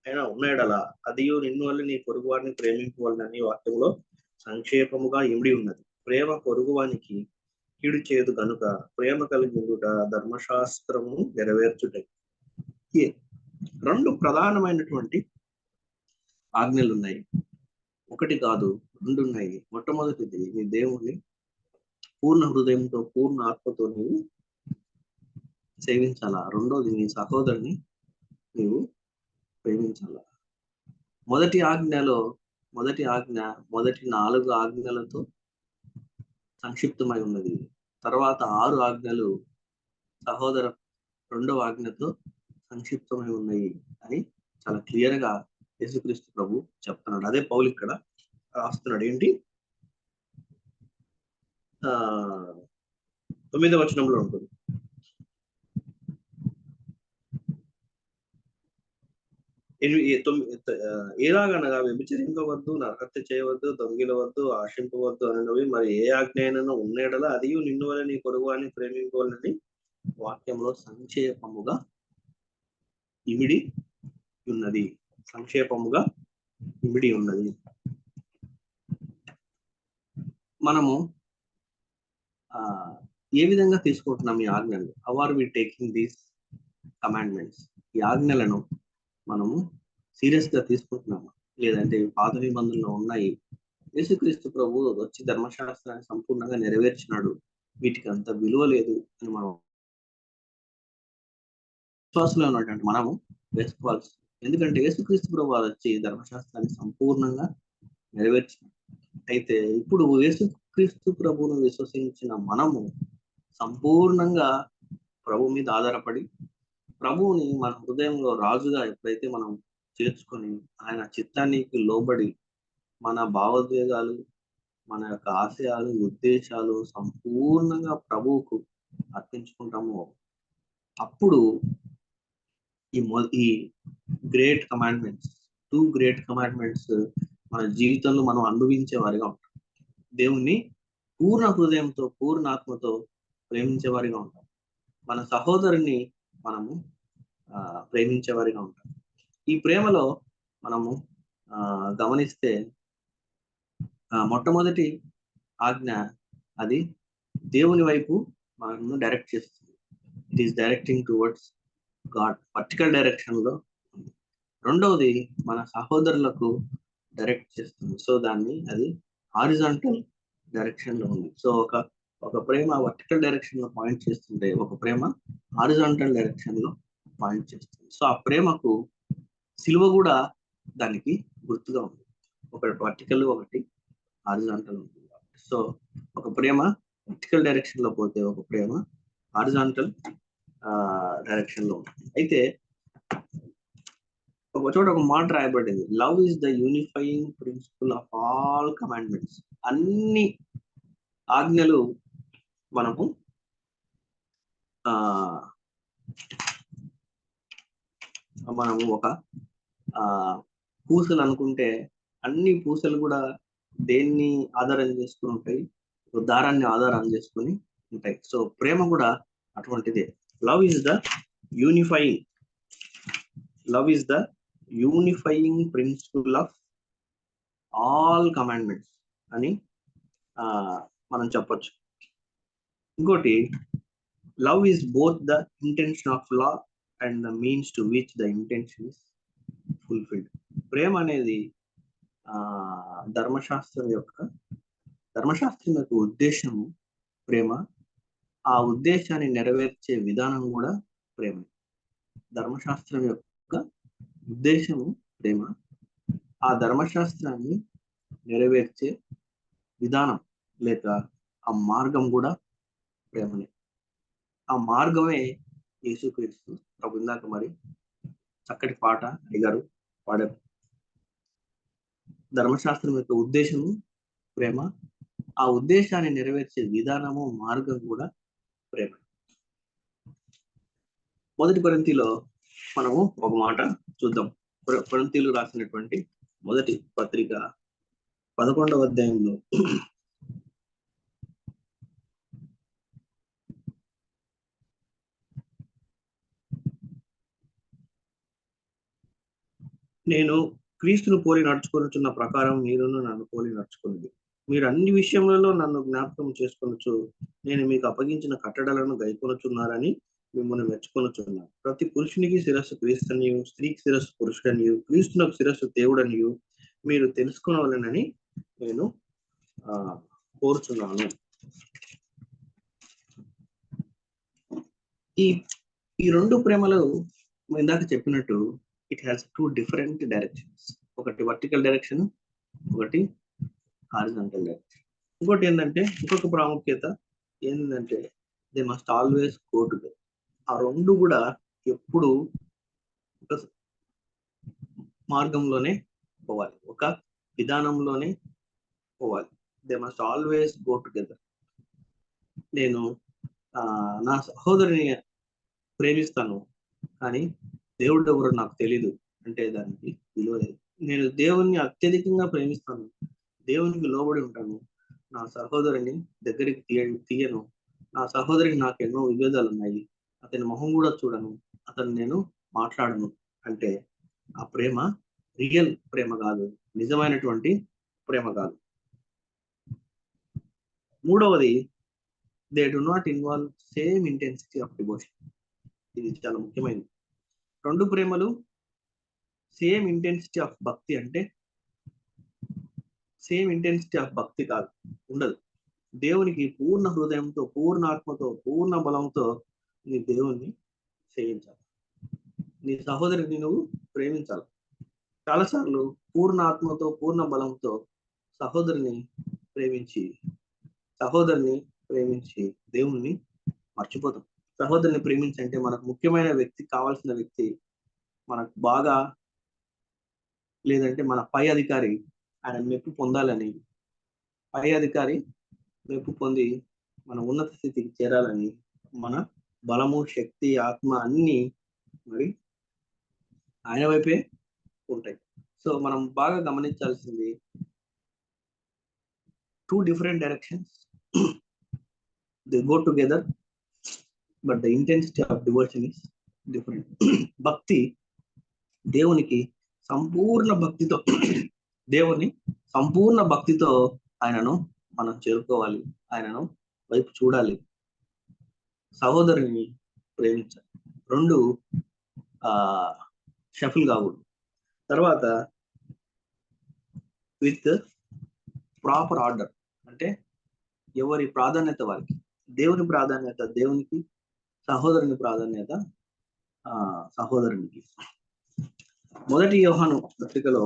అయినా ఉన్నాయడలా అదియో నిన్ను వల్ల నీ పొరుగువాడిని ప్రేమింపవలనని వాక్యంలో సంక్షేపముగా ఇమిడి ఉన్నది. ప్రేమ పొరుగువానికి కీడు చేయదు కనుక ప్రేమ కలిగి ఉండుట ధర్మశాస్త్రము నెరవేర్చుట. 2 ప్రధానమైనటువంటి ఆజ్ఞలు ఉన్నాయి, ఒకటి కాదు 2 ఉన్నాయి. మొట్టమొదటిది నీ దేవుణ్ణి పూర్ణ హృదయంతో పూర్ణ ఆత్మతో నీవు సేవించాలా. రెండోది నీ సహోదరుని నీవు ప్రేమించాలా. మొదటి ఆజ్ఞ మొదటి 4 ఆజ్ఞలతో సంక్షిప్తమై ఉన్నది. తర్వాత 6 ఆజ్ఞలు సహోదర 2వ ఆజ్ఞతో సంక్షిప్తమై ఉన్నాయి అని చాలా క్లియర్ గా యేసుక్రీస్తు ప్రభు చెప్తున్నాడు. అదే పౌలు ఇక్కడ రాస్తున్నాడు. ఏంటి 9వ వచనంలో ఉంటుంది. ఎలాగనగా వ్యభిచరింపవద్దు, నరహత్య చేయవద్దు, దొంగిలవద్దు, ఆశింపవద్దు అనేవి మరి ఏ ఆజ్ఞ అయినా ఉండేడలా అదియు నిన్ను వల్ల నీ పొరుగువాన్ని ప్రేమించుకోవాలని వాక్యంలో సంక్షేపముగా ఇమిడి ఉన్నది. మనము ఏ విధంగా తీసుకుంటున్నాం ఈ ఆజ్ఞలు? How are we taking these commandments? ఈ ఆజ్ఞలను మనము సీరియస్ గా తీసుకుంటున్నామా, లేదంటే పాత నిబంధనలు ఉన్నాయి, యేసుక్రీస్తు ప్రభు వచ్చి ధర్మశాస్త్రాన్ని సంపూర్ణంగా నెరవేర్చినాడు, వీటికి అంత విలువ లేదు అని మనం విశ్వాసంలో ఉన్నటువంటి మనము వేసుకోవాల్సి. ఎందుకంటే యేసుక్రీస్తు ప్రభు వచ్చి ధర్మశాస్త్రాన్ని సంపూర్ణంగా నెరవేర్చినాడు. అయితే ఇప్పుడు యేసుక్రీస్తు ప్రభువును విశ్వసించిన మనము సంపూర్ణంగా ప్రభు మీద ఆధారపడి ప్రభువుని మన హృదయంలో రాజుగా ఎప్పుడైతే మనం చేర్చుకొని ఆయన చిత్తానికి లోబడి మన భావోద్వేగాలు, మన యొక్క ఆశయాలు, ఉద్దేశాలు సంపూర్ణంగా ప్రభువుకు అర్పించుకుంటామో అప్పుడు ఈ గ్రేట్ కమాండ్మెంట్స్, 2 గ్రేట్ కమాండ్మెంట్స్ మన జీవితంలో మనం అనుభవించే వారిగా ఉంటాం. దేవుణ్ణి పూర్ణ హృదయంతో పూర్ణ ఆత్మతో ప్రేమించే వారిగా ఉంటాం. మన సహోదరుని మనము ప్రేమించే వారిగా ఉంటాం. ఈ ప్రేమలో మనము గమనిస్తే మొట్టమొదటి ఆజ్ఞ అది దేవుని వైపు మనము డైరెక్ట్ చేస్తుంది. It is directing towards God, vertical direction లో. రెండవది మన సహోదరులకు డైరెక్ట్ చేస్తుంది. సో అది హారిజాంటల్ డైరెక్షన్ లో ఉంది. సో ఒక ప్రేమ వర్టికల్ డైరెక్షన్ లో పాయింట్ చేస్తుంటే ఒక ప్రేమ హారిజాంటల్ డైరెక్షన్ లో పాయింట్ చేస్తుంది. సో ఆ ప్రేమకు సిలువ కూడా దానికి గుర్తుగా ఉంది. ఒకటి వర్టికల్, ఒకటి హారిజాంటల్ ఉంటుంది. సో ఒక ప్రేమ వర్టికల్ డైరెక్షన్ లో పోతే ఒక ప్రేమ హారిజాంటల్ డైరెక్షన్ లో ఉంటుంది. అయితే ఒక చోట ఒక మాట రాయబడింది, love is the unifying principle of all commandments. అన్ని ఆజ్ఞలు మనము ఒక పూసలు అనుకుంటే అన్ని పూసలు కూడా దేన్ని ఆధారం చేసుకుని ఉంటాయి? దారాన్ని ఆధారం చేసుకుని ఉంటాయి. సో ప్రేమ కూడా అటువంటిదే. Love is the unifying principle of all commandments అని మనం చెప్పొచ్చు. ఇంకోటి, love is both the intention of law and the means to which the intention is fulfilled. ప్రేమ అనేది ధర్మశాస్త్రం యొక్క ఉద్దేశము ప్రేమ, ఆ ఉద్దేశాన్ని నెరవేర్చే విధానం కూడా ప్రేమ. ధర్మశాస్త్రం యొక్క ఉద్దేశము ప్రేమ. ఆ ధర్మశాస్త్రాన్ని నెరవేర్చే విధానం లేక ఆ మార్గం కూడా ప్రేమనే. ఆ మార్గమే యేసుక్రీస్తు ప్రభు. ఇందాక మరి చక్కటి పాట అడిగారు, పాడారు. ధర్మశాస్త్రం యొక్క ఉద్దేశము ప్రేమ. ఆ ఉద్దేశాన్ని నెరవేర్చే విధానము, మార్గం కూడా ప్రేమ. మొదటి కొరింథీలో మనము ఒక మాట చూద్దాం. కొరింథీలు రాసినటువంటి మొదటి పత్రిక 11వ అధ్యాయంలో నేను క్రీస్తును పోలి నడుచుకొనుచున్న ప్రకారం మీరును నన్ను పోలి నడుచుకున్నది. మీరు అన్ని విషయములలో నన్ను జ్ఞాపకం చేసుకొనొచ్చు. నేను మీకు అప్పగించిన కట్టడలను గైకొనుచున్నారని మిమ్మల్ని మెచ్చుకొనుచున్నాను. ప్రతి పురుషునికి శిరస్సు క్రీస్తునియు, స్త్రీకి శిరస్సు పురుషుడనియు, క్రీస్తునకు శిరస్సు దేవుడనియు మీరు తెలుసుకునవలెనని నేను కోరుచున్నాను. ఈ రెండు ప్రేమలు ఇందాక చెప్పినట్టు ఇట్ హ్యాస్ 2 డిఫరెంట్ డైరెక్షన్స్. ఒకటి వర్టికల్ డైరెక్షన్, ఒకటి హారిజాంటల్ డైరెక్షన్. ఇంకోటి ఏంటంటే, ఇంకొక ప్రాముఖ్యత ఏంటంటే they must always go together. ఆ రెండు కూడా ఎప్పుడు ఒక మార్గంలోనే పోవాలి, ఒక విధానంలోనే పోవాలి. They must always go together. నేను నా సహోదరుని ప్రేమిస్తాను, కానీ దేవుడు ఎవరు నాకు తెలీదు అంటే దానికి విలువ లేదు. నేను దేవుణ్ణి అత్యధికంగా ప్రేమిస్తాను, దేవునికి లోబడి ఉంటాను, నా సహోదరుని దగ్గరికి తీయను, నా సహోదరికి నాకు ఎన్నో విభేదాలు ఉన్నాయి, అతని మొహం కూడా చూడను, అతను నేను మాట్లాడను అంటే ఆ ప్రేమ రియల్ ప్రేమ కాదు, నిజమైనటువంటి ప్రేమ కాదు. మూడవది, they do not involve same intensity of devotion. ఇది చాలా ముఖ్యమైనది. రెండు ప్రేమలు సేమ్ ఇంటెన్సిటీ ఆఫ్ భక్తి అంటే సేమ్ ఇంటెన్సిటీ ఆఫ్ భక్తి కాదు, ఉండదు. దేవునికి పూర్ణ హృదయంతో, పూర్ణ ఆత్మతో, పూర్ణ బలంతో నీ దేవుణ్ణి సేవించాలి, నీ సహోదరిని నువ్వు ప్రేమించాలి. చాలాసార్లు పూర్ణ ఆత్మతో, పూర్ణ బలంతో సహోదరిని ప్రేమించి దేవుణ్ణి మర్చిపోతాం. సహోదరుని ప్రేమించంటే మనకు ముఖ్యమైన వ్యక్తి, కావాల్సిన వ్యక్తి, మనకు బాగా లేదంటే మన పై అధికారి ఆయన మెప్పు పొందాలని, పై అధికారి మెప్పు పొంది మన ఉన్నత స్థితికి చేరాలని మన బలము, శక్తి, ఆత్మ అన్ని మరి ఆయన వైపే ఉంటాయి. సో మనం బాగా గమనించాల్సింది 2 different directions, they go together but the intensity of devotion is different. భక్తి దేవునికి సంపూర్ణ భక్తితో, ఆయనను మనం చేరుకోవాలి, ఆయనను వైపు చూడాలి, సహోదరుని ప్రేమించాలి. రెండు షఫుల్ కాకూడదు. తర్వాత విత్ ప్రాపర్ ఆర్డర్, అంటే ఎవరి ప్రాధాన్యత వారికి. దేవుని ప్రాధాన్యత దేవునికి, సహోదరుని ప్రాధాన్యత సహోదరునికి. మొదటి యోహాను పత్రికలో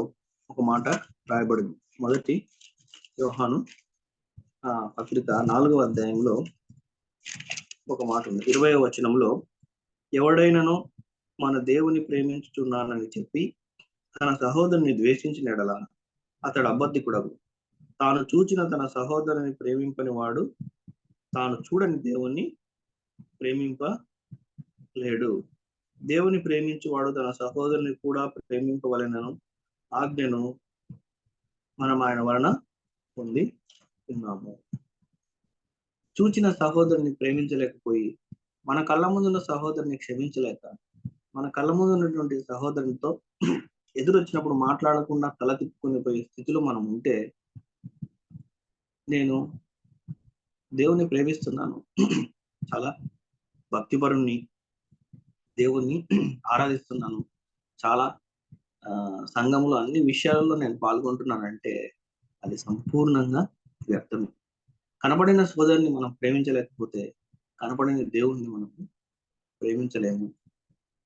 ఒక మాట రాయబడింది. మొదటి యోహాను పత్రిక 4వ అధ్యాయంలో ఒక మాట ఉంది. 20వ వచనంలో, ఎవడైనానో మన దేవుని ప్రేమించుచున్నానని చెప్పి తన సహోదరుని ద్వేషించిన ఎడల అతడు అబద్ధికుడగు. తాను చూచిన తన సహోదరుని ప్రేమింపని వాడు తాను చూడని దేవుణ్ణి ప్రేమింపలేడు. దేవుని ప్రేమించువాడు తన సహోదరుని కూడా ప్రేమింపవలెనను ఆజ్ఞను మనం ఆయన వలన పొంది ఉన్నాము. చూచిన సహోదరుని ప్రేమించలేకపోయి, మన కళ్ళ ముందున్న సహోదరుని క్షమించలేక, మన కళ్ళ ముందు ఉన్నటువంటి సహోదరునితో ఎదురొచ్చినప్పుడు మాట్లాడకుండా తల తిప్పుకుని పోయే స్థితిలో మనం ఉంటే, నేను దేవుణ్ణి ప్రేమిస్తున్నాను, చాలా భక్తిపరుణ్ణి, దేవుణ్ణి ఆరాధిస్తున్నాను, చాలా సంఘంలో అన్ని విషయాలలో నేను పాల్గొంటున్నానంటే అది సంపూర్ణంగా వ్యర్థమే. కనబడిన సోదరుని మనం ప్రేమించలేకపోతే కనపడని దేవుణ్ణి మనము ప్రేమించలేము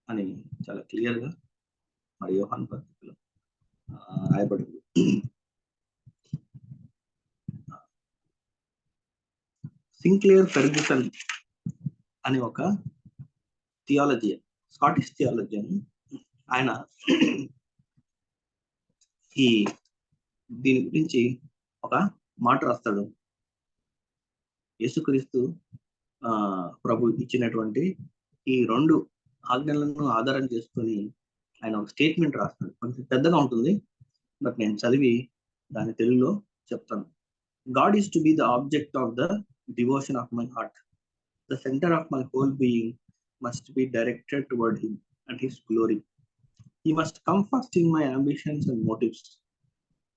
అని చాలా క్లియర్ గా మరి యోహాను పత్రికలో రాయబడింది. సింక్లేర్ ఫెర్గ్యూసన్ అని ఒక థియాలజీ, స్కాటిష్ థియాలజీ, ఆయన ఈ దీని గురించి ఒక మాట రాస్తాడు. యేసుక్రీస్తు ప్రభు ఇచ్చినటువంటి ఈ 2 ఆజ్ఞలను ఆధారం చేసుకొని ఆయన ఒక స్టేట్మెంట్ రాస్తాడు. కొంచెం పెద్దగా ఉంటుంది, బట్ నేను చదివి దాని తెలుగులో చెప్తాను. God is to be the object of the devotion of my heart. The center of my whole being must be directed toward him and his glory. He must come first in my ambitions and motives.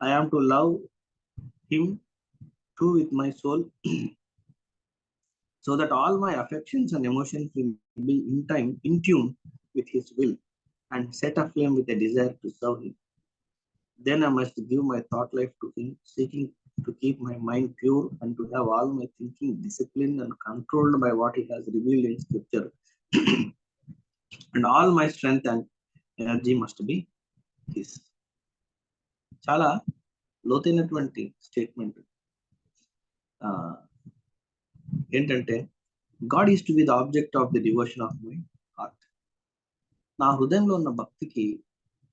I am to love him too with my soul, so that all my affections and emotions will be in tune with his will and set aflame with a desire to serve him. Then I must give my thought life to him, seeking to keep my mind pure and to have all my thinking disciplined and controlled by what he has revealed in scripture. And all my strength and energy must be his. చాలా లోతైనటువంటి statement. ఏంటంటే God is to be the object of the devotion of my heart. నా హృదయంలో ఉన్న భక్తికి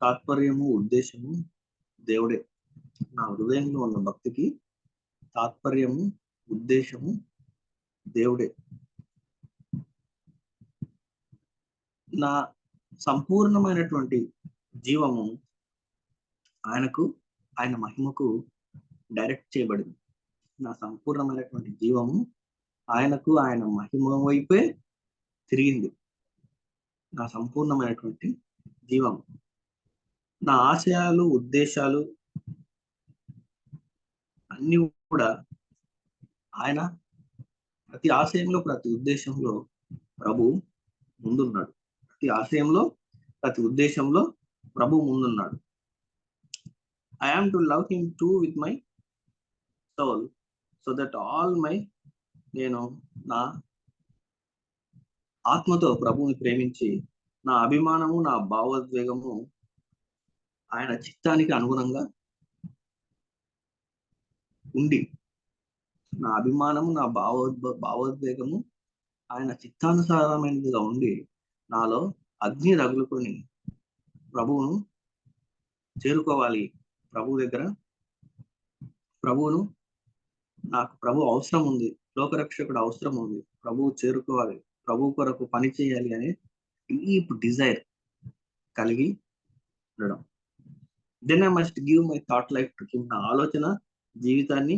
తాత్పర్యము, ఉద్దేశము దేవుడే. నా హృదయంలో ఉన్న భక్తికి తాత్పర్యము, ఉద్దేశము దేవుడే. నా సంపూర్ణమైనటువంటి జీవము ఆయనకు, ఆయన మహిమకు డైరెక్ట్ చేయబడింది. నా సంపూర్ణమైనటువంటి జీవము ఆయనకు, ఆయన మహిమ వైపే తిరిగింది. నా సంపూర్ణమైనటువంటి జీవం, నా ఆశయాలు, ఉద్దేశాలు అన్ని కూడా ఆయన ప్రతి ఆశయంలో, ప్రతి ఉద్దేశంలో ప్రభు ముందున్నాడు. ప్రతి ఆశయంలో, ప్రతి ఉద్దేశంలో ప్రభు ముందున్నాడు. I am to love him too with my soul, so that all my, నేను నా ఆత్మతో ప్రభువుని ప్రేమించి నా అభిమానము, నా భావోద్వేగము ఆయన చిత్తానికి అనుగుణంగా ఉండి, నా అభిమానము, నా భావోద్వేగము ఆయన చిత్తానుసారమైనదిగా ఉండి నాలో అగ్ని రగులుకొని ప్రభువును చేరుకోవాలి. ప్రభు దగ్గర, ప్రభువును, నాకు ప్రభు అవసరం ఉంది, లోకరక్షకుడు అవసరం ఉంది, ప్రభువు చేరుకోవాలి, ప్రభు కొరకు పని చేయాలి అనే డీప్ డిజైర్ కలిగి ఉండడం. Then I must give my thought life to him. నా ఆలోచన జీవితాన్ని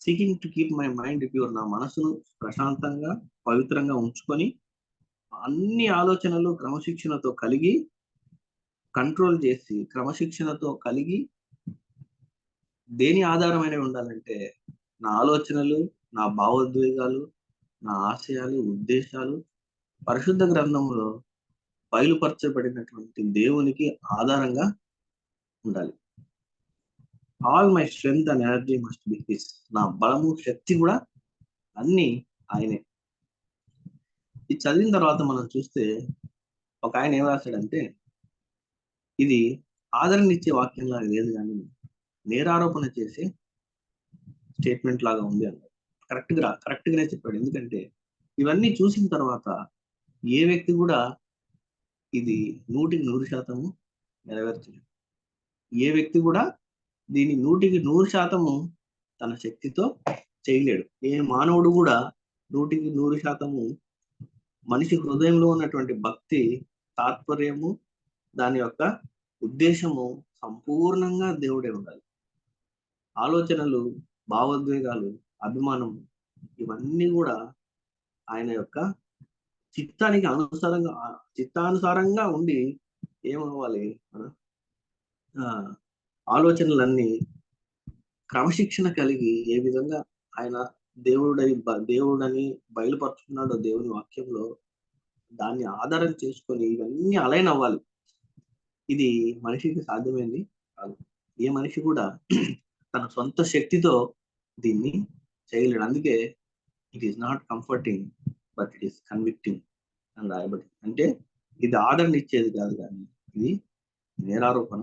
seeking to keep my mind pure. నా మనసును ప్రశాంతంగా, పవిత్రంగా ఉంచుకొని అన్ని ఆలోచనలు క్రమశిక్షణతో కలిగి కంట్రోల్ చేసి, క్రమశిక్షణతో కలిగి దేని ఆధారమైనవి ఉండాలంటే నా ఆలోచనలు, నా భావోద్వేగాలు, నా ఆశయాలు, ఉద్దేశాలు పరిశుద్ధ గ్రంథంలో బయలుపరచబడినటువంటి దేవునికి ఆధారంగా ఉండాలి. All my strength and energy must be his. నా బలము, శక్తి కూడా అన్ని ఆయనే. ఇది చదివిన తర్వాత మనం చూస్తే ఒక ఆయన ఏం రాశాడంటే, ఇది ఆదరణ ఇచ్చే వాక్యంలా లేదు, కానీ నేరారోపణ చేసే స్టేట్మెంట్ లాగా ఉంది అన్నాడు. కరెక్ట్గానే చెప్పాడు. ఎందుకంటే ఇవన్నీ చూసిన తర్వాత ఏ వ్యక్తి కూడా ఇది 100% నెరవేర్చలేదు. ఏ వ్యక్తి కూడా దీన్ని 100% తన శక్తితో చేయలేడు. ఏ మానవుడు కూడా 100% మనిషి హృదయంలో ఉన్నటువంటి భక్తి, తాత్పర్యము, దాని యొక్క ఉద్దేశము సంపూర్ణంగా దేవుడే ఉండాలి. ఆలోచనలు, భావోద్వేగాలు, అభిమానం ఇవన్నీ కూడా ఆయన యొక్క చిత్తానుసారంగా ఉండి ఏమవ్వాలి, ఆలోచనలన్నీ క్రమశిక్షణ కలిగి ఏ విధంగా ఆయన దేవుడని బయలుపరుచుకున్నాడో దేవుని వాక్యంలో, దాన్ని ఆధారం చేసుకొని ఇవన్నీ అలైన్ అవ్వాలి. ఇది మనిషికి సాధ్యమైంది కాదు. ఏ మనిషి కూడా తన సొంత శక్తితో దీన్ని చేయలేడు. అందుకే it is not comforting but it is convicting అని రాయబడి. అంటే ఇది ఆదరణ ఇచ్చేది కాదు, కానీ ఇది నేరారోపణ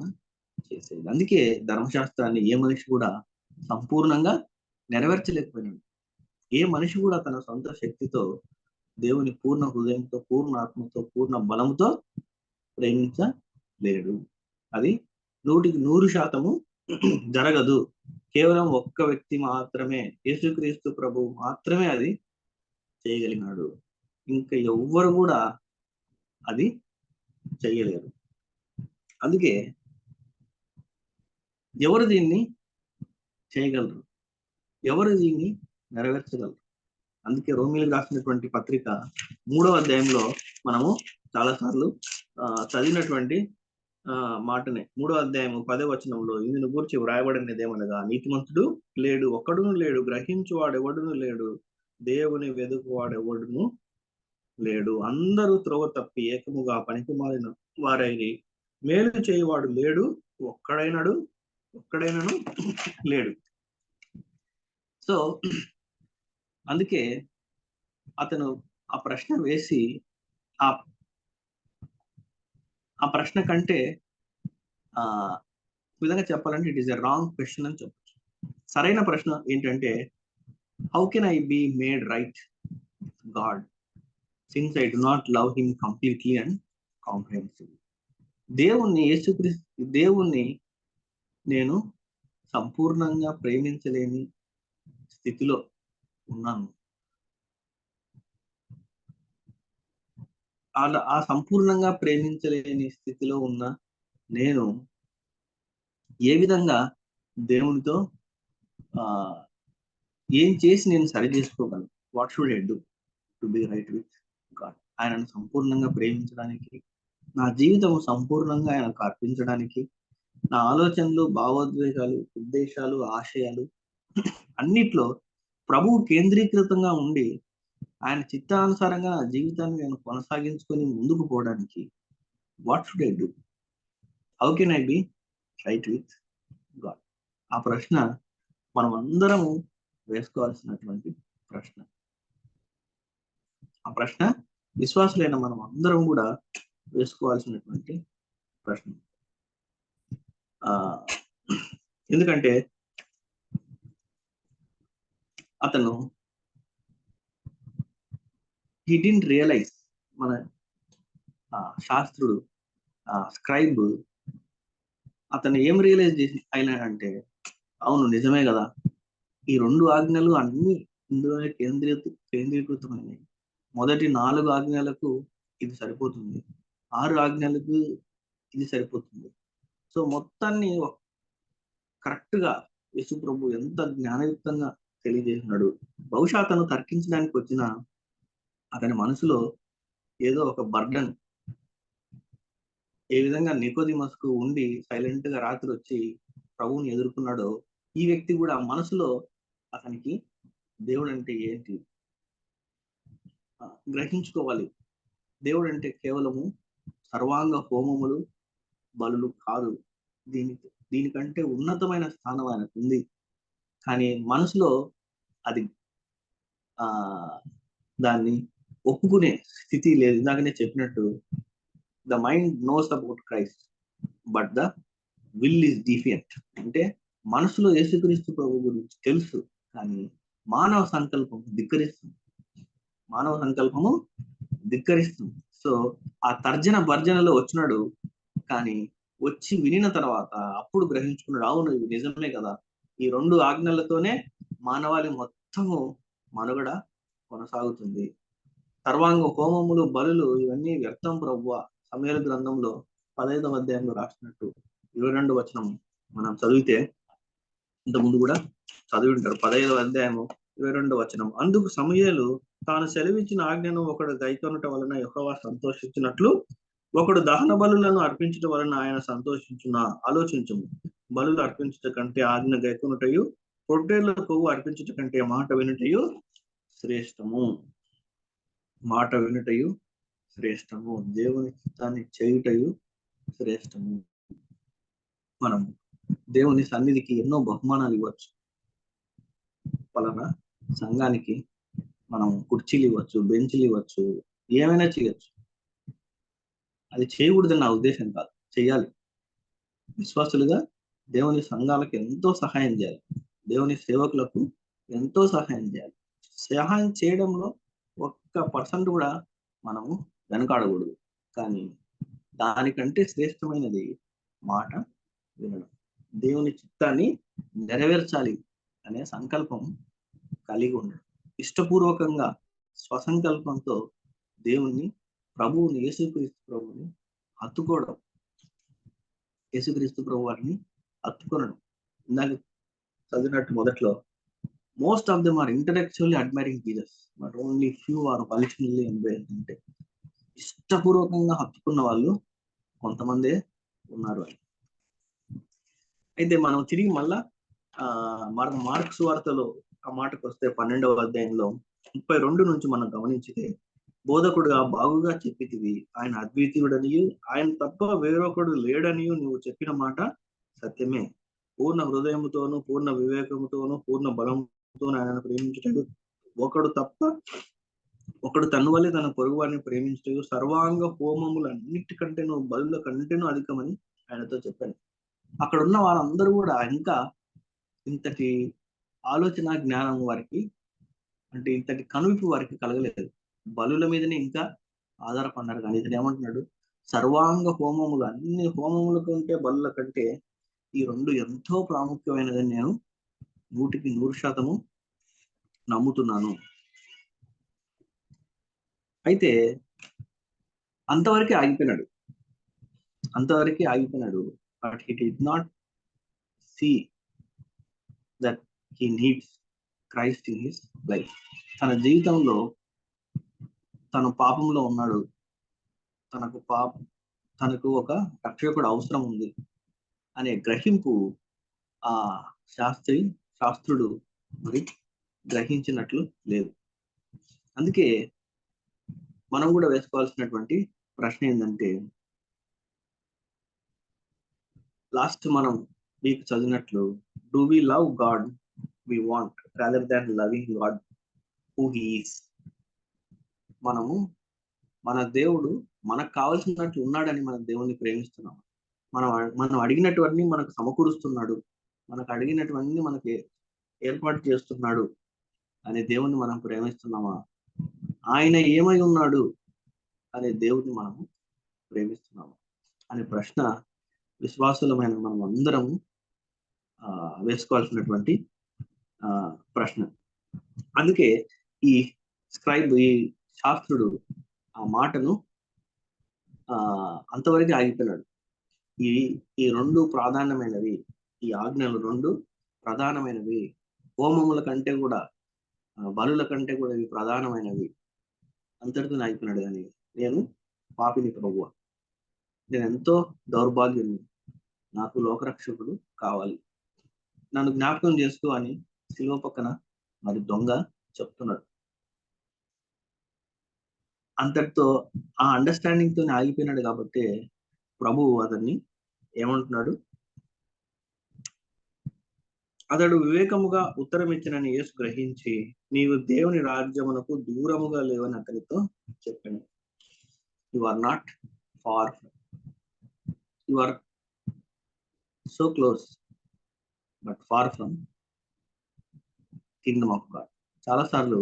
చేసేది. అందుకే ధర్మశాస్త్రాన్ని ఏ మనిషి కూడా సంపూర్ణంగా నెరవేర్చలేకపోయినాడు. ఏ మనిషి కూడా తన సొంత శక్తితో దేవుని పూర్ణ హృదయంతో, పూర్ణ ఆత్మతో, పూర్ణ బలంతో ప్రేమించలేడు. అది 100% జరగదు. కేవలం ఒక్క వ్యక్తి మాత్రమే, యేసుక్రీస్తు ప్రభు మాత్రమే అది చేయగలిగినాడు. ఇంకా ఎవ్వరు కూడా అది చేయలేరు. అందుకే ఎవరు దీన్ని చేయగలరు, ఎవరు దీన్ని నెరవేర్చగలరు? అందుకే రోమీలకు రాసినటువంటి పత్రిక 3వ అధ్యాయంలో మనము చాలాసార్లు చదివినటువంటి మాటనే. 3వ అధ్యాయము 10వ వచనంలో ఇందుని గురించి వ్రాయబడినది ఏమనగా, నీతిమంతుడు లేడు, ఒక్కడును లేడు, గ్రహించువాడు ఎవడును లేడు, దేవుని వెదుకువాడెవడును లేడు, అందరూ త్రోవ తప్పి ఏకముగా పనికి మారిన వారైరి, మేలు చేయవాడు లేడు, ఒక్కడైనను లేడు. సో అందుకే అతను ఆ ప్రశ్న వేసి, ఆ ప్రశ్న కంటే విధంగా చెప్పాలంటే it is a wrong question అని చెప్పచ్చు. సరైన ప్రశ్న ఏంటంటే, how can I be made right God since I do not love him completely and comprehensively? దేవుణ్ణి నేను సంపూర్ణంగా ప్రేమించలేని స్థితిలో ఉన్నాను. ఆ సంపూర్ణంగా ప్రేమించలేని స్థితిలో ఉన్న నేను ఏ విధంగా దేవునితో ఏం చేసి నేను సరి చేసుకోగలను? What should I do to be right with God? ఆయనను సంపూర్ణంగా ప్రేమించడానికి, నా జీవితం సంపూర్ణంగా ఆయనకు అర్పించడానికి, నా ఆలోచనలు, భావోద్వేగాలు, ఉద్దేశాలు, ఆశయాలు అన్నిట్లో ప్రభువు కేంద్రీకృతంగా ఉండి ఆయన చిత్తానుసారంగా నా జీవితాన్ని నేను కొనసాగించుకొని ముందుకు పోవడానికి what should I do? How can I be right with God? ఆ ప్రశ్న మనం అందరము వేసుకోవాల్సినటువంటి ప్రశ్న. ఆ ప్రశ్న విశ్వాసులైన మనం అందరం కూడా వేసుకోవాల్సినటువంటి ప్రశ్న. ఎందుకంటే అతను he didn't realize, మన శాస్త్రుడు స్క్రైబ్ అతను ఏం రియలైజ్ చేసి అయినాడంటే, అవును నిజమే కదా, ఈ 2 ఆజ్ఞలు అన్ని ఇందులోనే కేంద్రీకృతమైనవి. మొదటి 4 ఆజ్ఞలకు ఇది సరిపోతుంది, 6 ఆజ్ఞలకు ఇది సరిపోతుంది. సో మొత్తాన్ని కరెక్ట్ గా యేసు ప్రభు ఎంత జ్ఞానయుక్తంగా తెలియజేసినాడు. బహుశా అతను తర్కించడానికి వచ్చిన అతని మనసులో ఏదో ఒక బర్డన్, ఏ విధంగా నికోదిమస్కు ఉండి సైలెంట్ గా రాత్రి వచ్చి ప్రభువుని ఎదుర్కొన్నాడో, ఈ వ్యక్తి కూడా మనసులో అతనికి దేవుడు అంటే ఏంటి గ్రహించుకోవాలి. దేవుడు అంటే కేవలము సర్వాంగ హోమములు, బలులు కాదు. దీనికంటే ఉన్నతమైన స్థానం ఆయనకు ఉంది. కానీ మనసులో అది దాన్ని ఒప్పుకునే స్థితి లేదు. ఇందాకనే చెప్పినట్టు, the mind knows about Christ but the will is defiant. అంటే మనసులో యేసుక్రీస్తు ప్రభు గురించి తెలుసు, కానీ మానవ సంకల్పము ధిక్కరిస్తుంది. సో ఆ తర్జన భర్జనలో వచ్చినాడు, కానీ వచ్చి వినిన తర్వాత అప్పుడు గ్రహించుకున్నాడు, అవును ఇవి నిజమే కదా, ఈ 2 ఆజ్ఞలతోనే మానవాళి మొత్తము మనుగడ కొనసాగుతుంది. సర్వాంగ హోమములు, బలులు ఇవన్నీ వ్యర్థం ప్రభువా. సమూయేలు గ్రంథంలో 15వ అధ్యాయంలో రాసినట్టు 22వ వచనం మనం చదివితే, ఇంతకుముందు కూడా చదివి ఉంటారు. 15వ అధ్యాయము 22వ వచనం, అందుకు సమూయేలు తాను సెలవిచ్చిన ఆజ్ఞను ఒకడు గైకొనుట వలన యెహోవా సంతోషించినట్లు ఒకడు దహన బలులను అర్పించడం వలన ఆయన ఆలోచించుము. బలులు అర్పించుట కంటే ఆజ్ఞ గైకొనుటయు, పొట్టేళ్ల కొవ్వు అర్పించుట కంటే మాట వినుటయు శ్రేష్టము. దేవుని చిత్తాన్ని చేయుటయు శ్రేష్టము. మనం దేవుని సన్నిధికి ఎన్నో బహుమానాలు ఇవ్వచ్చు. పలానా సంఘానికి మనం కుర్చీలు ఇవ్వచ్చు, బెంచ్లు ఇవ్వచ్చు, ఏమైనా చేయొచ్చు. అది చేయకూడదని నా ఉద్దేశం కాదు, చేయాలి. విశ్వాసులుగా దేవుని సంఘాలకు ఎంతో సహాయం చేయాలి, దేవుని సేవకులకు ఎంతో సహాయం చేయాలి. సహాయం చేయడంలో 1% కూడా మనము వెనకాడకూడదు. కానీ దానికంటే శ్రేష్టమైనది మాట వినడం, దేవుని చిత్తాన్ని నెరవేర్చాలి అనే సంకల్పం కలిగి ఉండడం, ఇష్టపూర్వకంగా స్వసంకల్పంతో దేవుణ్ణి, ప్రభువుని, యేసుక్రీస్తు ప్రభువుని హత్తుకోవడం, యేసుక్రీస్తు ప్రభు వారిని హత్తుకొనడం. ఇందాక చదివినట్టు మొదట్లో, most of them are intellectually admiring Jesus but only few are personally embraced. అంటే ఇష్టపూర్వకంగా హత్తుకున్న వాళ్ళు కొంతమందే ఉన్నారు. అయితే మనం తిరిగి మళ్ళా మార్క్స్ వార్తలో ఆ మాటకు వస్తే 12వ అధ్యాయంలో 32 నుంచి మనం గమనించితే, బోధకుడుగా బాగుగా చెప్పితివి, ఆయన అద్వితీయుడనియు ఆయన తప్ప వేరొకడు లేడనియు నువ్వు చెప్పిన మాట సత్యమే. పూర్ణ హృదయముతోను, పూర్ణ వివేకముతోను, పూర్ణ బలంతోను ఆయనను ప్రేమించుటకు ఒకడు తన వల్లే తన పొరుగు వారిని ప్రేమించుటకు సర్వాంగ హోమములన్నిటికంటేను, బలుల కంటేను అధికమని ఆయనతో చెప్పాను. అక్కడ ఉన్న వారందరూ కూడా ఇంకా ఇంతటి ఆలోచన జ్ఞానం వారికి, అంటే ఇంతటి కనువిప్పు వారికి కలగలేదు. బలుల మీదనే ఇంకా ఆధారపడినారు. కానీ ఇతను ఏమంటున్నాడు, సర్వాంగ హోమములు, అన్ని హోమముల కంటే బలుల కంటే ఈ 2 ఎంతో ప్రాముఖ్యమైనదని నేను 100% నమ్ముతున్నాను. అయితే అంతవరకే ఆగిపోయినాడు. But he did not see that he needs Christ in his life. తన జీవితంలో తను పాపంలో ఉన్నాడు, తనకు ఒక రక్షకుడు అవసరం ఉంది అనే గ్రహింపు ఆ శాస్త్రుడు మరి గ్రహించినట్లు లేదు. అందుకే మనం కూడా వేసుకోవాల్సినటువంటి ప్రశ్న ఏంటంటే, లాస్ట్ మనం మీకు చదివినట్లు, do we love God we want rather than loving God who he is. మనము మన దేవుడు మనకు కావాల్సినట్లు ఉన్నాడని మన దేవుణ్ణి ప్రేమిస్తున్నాం. మనం అడిగినటువన్నీ మనకు సమకూరుస్తున్నాడు, మనకు అడిగినటువన్నీ మనకి ఏర్పాటు చేస్తున్నాడు అనే దేవుణ్ణి మనం ప్రేమిస్తున్నామా? ఆయన ఏమై ఉన్నాడు అనే దేవుడిని మనము ప్రేమిస్తున్నాము అనే ప్రశ్న విశ్వాసులమైన మనం అందరం వేసుకోవాల్సినటువంటి ప్రశ్న. అందుకే ఈ శాస్త్రుడు ఆ మాటను అంతవరకు ఆగిపోయినాడు. ఈ 2 ప్రాధాన్యమైనవి, ఈ ఆజ్ఞలు 2 ప్రధానమైనవి, హోమముల కంటే కూడా, బలుల కంటే కూడా ఇవి ప్రధానమైనవి, అంతటితో ఆగిపోయినాడు. కానీ నేను పాపిని ప్రభువా, నేను ఎంతో దౌర్భాగ్యుని, నాకు లోకరక్షకుడు కావాలి, నన్ను జ్ఞాపకం చేసుకో అని శిలువ పక్కన మరి దొంగ చెప్తున్నాడు. అంతటితో ఆ అండర్స్టాండింగ్ తో ఆగిపోయినాడు. కాబట్టి ప్రభువు అతన్ని ఏమంటున్నాడు, అతడు వివేకముగా ఉత్తరం ఇచ్చినని యేసు గ్రహించి, నీవు దేవుని రాజ్యమునకు దూరముగా లేవని అతనితో చెప్పాను. You are not far, you are so close but far from kingdom of God. చాలాసార్లు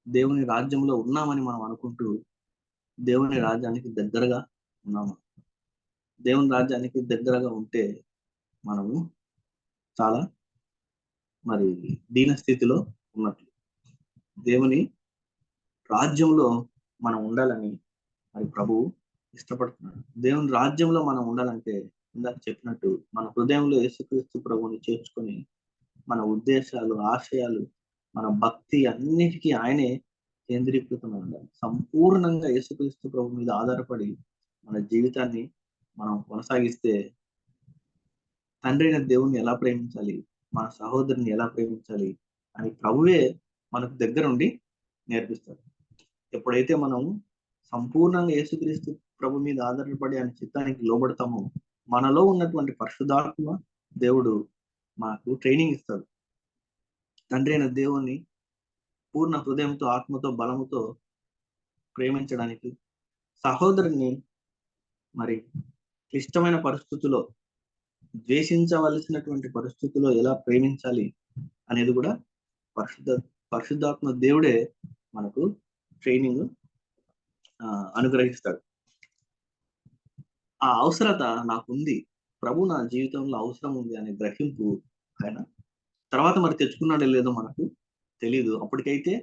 దేవుని రాజ్యంలో ఉన్నామని మనం అనుకుంటూ దేవుని రాజ్యానికి దగ్గరగా ఉన్నాము. దేవుని రాజ్యానికి దగ్గరగా ఉంటే మనము చాలా మరి దీన స్థితిలో ఉన్నట్లు. దేవుని రాజ్యంలో మనం ఉండాలని మరి ప్రభువు ఇష్టపడుతున్నాడు. దేవుని రాజ్యంలో మనం ఉండాలంటే ఇందాక చెప్పినట్టు మన హృదయంలో యేసుక్రీస్తు ప్రభువుని చేర్చుకొని మన ఉద్దేశాలు, ఆశయాలు, మన భక్తి అన్నిటికీ ఆయనే కేంద్రీకృతమై ఉండాలి. సంపూర్ణంగా యేసుక్రీస్తు ప్రభు మీద ఆధారపడి మన జీవితాన్ని మనం కొనసాగిస్తే తండ్రి అయిన దేవుణ్ణి ఎలా ప్రేమించాలి, మన సహోదరుని ఎలా ప్రేమించాలి అని ప్రభువే మనకు దగ్గరుండి నేర్పిస్తారు. ఎప్పుడైతే మనం సంపూర్ణంగా యేసుక్రీస్తు ప్రభు మీద ఆధారపడి ఆయన చిత్తానికి లోబడతామో, మనలో ఉన్నటువంటి పరిశుద్ధాత్మ దేవుడు మనకు ట్రైనింగ్ ఇస్తాడు. తండ్రి అయిన దేవుణ్ణి పూర్ణ హృదయంతో, ఆత్మతో, బలముతో ప్రేమించడానికి, సహోదరుని మరి క్లిష్టమైన పరిస్థితుల్లో, ద్వేషించవలసినటువంటి పరిస్థితుల్లో ఎలా ప్రేమించాలి అనేది కూడా పరిశుద్ధాత్మ దేవుడే మనకు ట్రైనింగ్ అనుగ్రహిస్తాడు. ఆ అవసరత నాకుంది, ప్రభు నా జీవితంలో అవసరం ఉంది అనే గ్రహింపు ఆయన తర్వాత మరి తెచ్చుకున్నాడో లేదో మనకు తెలియదు. అప్పటికైతే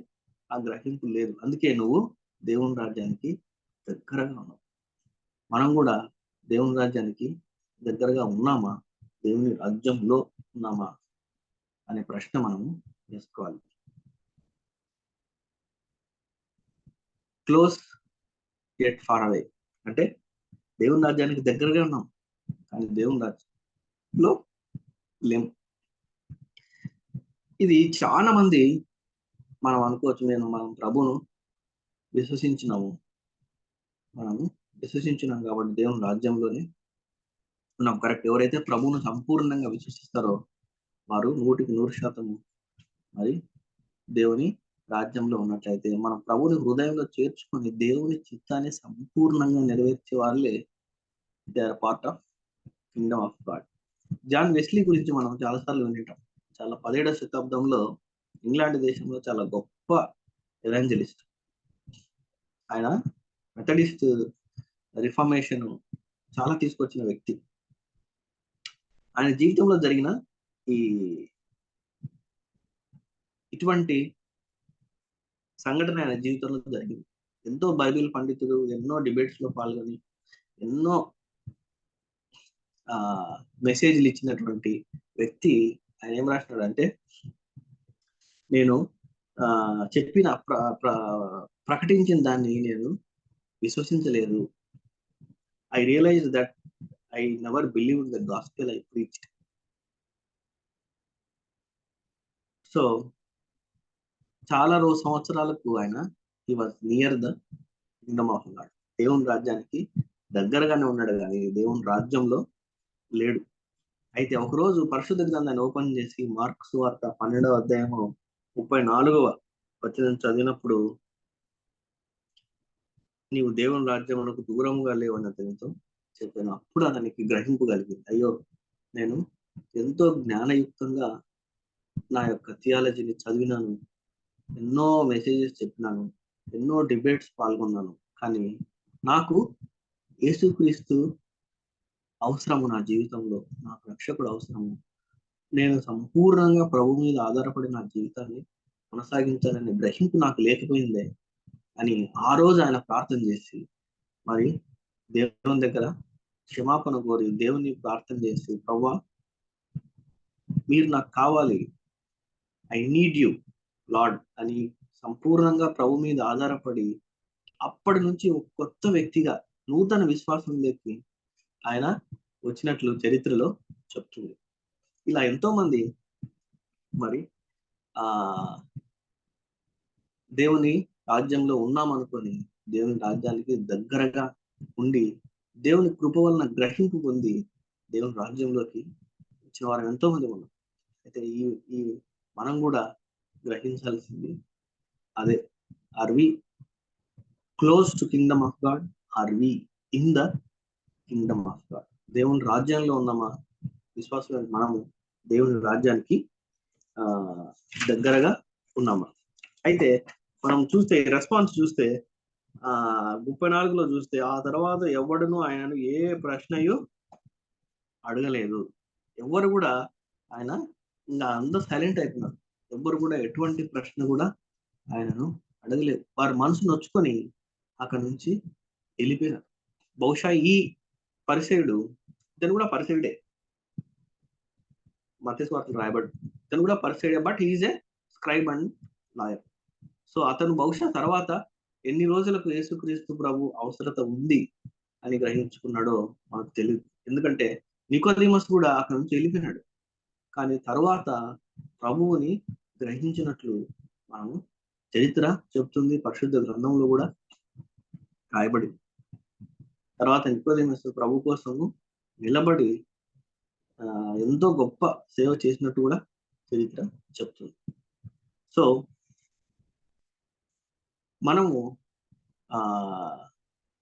ఆ గ్రహింపు లేదు. అందుకే నువ్వు దేవుని రాజ్యానికి దగ్గరగా ఉన్నావు. మనం కూడా దేవుని రాజ్యానికి దగ్గరగా ఉన్నామా, దేవుని రాజ్యంలో ఉన్నామా అనే ప్రశ్న మనము వేసుకోవాలి. క్లోజ్ యెట్ ఫార్ అవే అంటే దేవుని రాజ్యానికి దగ్గరగా ఉన్నాం, కానీ దేవుని రాజ్యంలో లేం. ఇది చాలా మంది మనం అనుకోవచ్చు, మనం ప్రభును విశ్వసించినాము కాబట్టి దేవుని రాజ్యంలోనే ఉన్నాం. కరెక్ట్. ఎవరైతే ప్రభువును సంపూర్ణంగా విశ్వసిస్తారో వారు 100% మరి దేవుని రాజ్యంలో ఉన్నట్లయితే, మనం ప్రభుని హృదయంలో చేర్చుకొని దేవుని చిత్తాన్ని సంపూర్ణంగా నెరవేర్చే వాళ్ళే they are part of kingdom of God. John Wesley గురించి మనం చాలాసార్లు వింటాం. 17వ శతాబ్దంలో ఇంగ్లాండ్ దేశంలో చాలా గొప్ప ఎవాంజలిస్ట్. ఆయన మెథడిస్ట్ రిఫార్మేషన్ చాలా తీసుకొచ్చిన వ్యక్తి. ఆయన జీవితంలో జరిగిన ఇటువంటి సంఘటన ఆయన జీవితంలో జరిగింది. ఎంతో బైబిల్ పండితుడు, ఎన్నో డిబేట్స్ లో పాల్గొని ఎన్నో మెసేజ్లు ఇచ్చినటువంటి వ్యక్తి ఆయన ఏం రాసినాడంటే, నేను చెప్పిన ప్రకటించిన దాన్ని నేను విశ్వసించలేదు. I realize that I never believed the gospel I preached. So చాలా సంవత్సరాలకు ఆయన he was near the kingdom of God, దేవుని రాజ్యానికి దగ్గరగానే ఉన్నాడు, కానీ దేవుని రాజ్యంలో లేడు. అయితే ఒకరోజు పరిశుద్ధ గ్రంథాన్ని ఓపెన్ చేసి మార్కు సువార్త 12వ అధ్యాయము 34వ వచనం చదివినప్పుడు, నీవు దేవుని రాజ్యమునకు దూరంగా లేవని అతనితో చెప్పాను. అప్పుడు అతనికి గ్రహింపు కలిగింది, అయ్యో నేను ఎంతో జ్ఞానయుక్తంగా నా యొక్క థియాలజీని చదివినాను, ఎన్నో మెసేజెస్ చెప్పినాను, ఎన్నో డిబేట్స్ పాల్గొన్నాను, కానీ నాకు యేసుక్రీస్తు అవసరము, నా జీవితంలో నాకు రక్షకుడు అవసరము, నేను సంపూర్ణంగా ప్రభు మీద ఆధారపడి నా జీవితాన్ని కొనసాగించాలనే గ్రహింపు నాకు లేకపోయిందే అని ఆ రోజు ఆయన ప్రార్థన చేసి మరి దేవుని దగ్గర క్షమాపణ కోరి దేవుని ప్రార్థన చేసి, ప్రభువా మీరు నాకు కావాలి, ఐ నీడ్ యు లార్డ్ అని సంపూర్ణంగా ప్రభు మీద ఆధారపడి అప్పటి నుంచి ఒక కొత్త వ్యక్తిగా నూతన విశ్వాసంలోకి ఆయన వచ్చినట్లు చరిత్రలో చెప్తుంది. ఇలా ఎంతో మంది మరి దేవుని రాజ్యంలో ఉన్నామనుకొని దేవుని రాజ్యానికి దగ్గరగా ఉండి దేవుని కృప వలన గ్రహింపు పొంది దేవుని రాజ్యంలోకి వచ్చిన వారు ఎంతో మంది ఉన్నాం. అయితే ఈ మనం కూడా గ్రహించాల్సింది అదే, are we close to kingdom of God, are we in the kingdom of God. దేవుని రాజ్యంలో ఉన్నామా, విశ్వాసం మనము దేవుని రాజ్యానికి దగ్గరగా ఉన్నామా. అయితే మనం చూస్తే రెస్పాన్స్ చూస్తే 34లో చూస్తే, ఆ తర్వాత ఎవడును ఆయనను ఏ ప్రశ్నయు అడగలేదు. ఎవరు కూడా ఆయన ఇంకా అందరూ సైలెంట్ అయిపోయినారు. ఎవ్వరు కూడా ఎటువంటి ప్రశ్న కూడా ఆయనను అడగలేదు. వారి మనసు నొచ్చుకొని అక్కడి నుంచి వెళ్ళిపోయినారు. బహుశా ఈ పరిసేయుడు, ఇతను కూడా పరిసేయుడే, మత్తయి సువార్తలో రాయబడి ఇతను కూడా పరిసేయుడే, but he is a scribe and lawyer. So అతను బహుశా తర్వాత ఎన్ని రోజులకు యేసుక్రీస్తు ప్రభు అవసరత ఉంది అని గ్రహించుకున్నాడో మనకు తెలియదు. ఎందుకంటే నికోదేమస్ కూడా అక్కడి నుంచి వెళ్ళిపోయినాడు, కానీ తర్వాత ప్రభువుని గ్రహించినట్లు మనము చరిత్ర చెప్తుంది, పరిశుద్ధ గ్రంథంలో కూడా రాయబడి. తర్వాత నికోదేమస్ ప్రభు కోసము నిలబడి ఎంతో గొప్ప సేవ చేసినట్టు కూడా చరిత్ర చెప్తుంది. సో మనము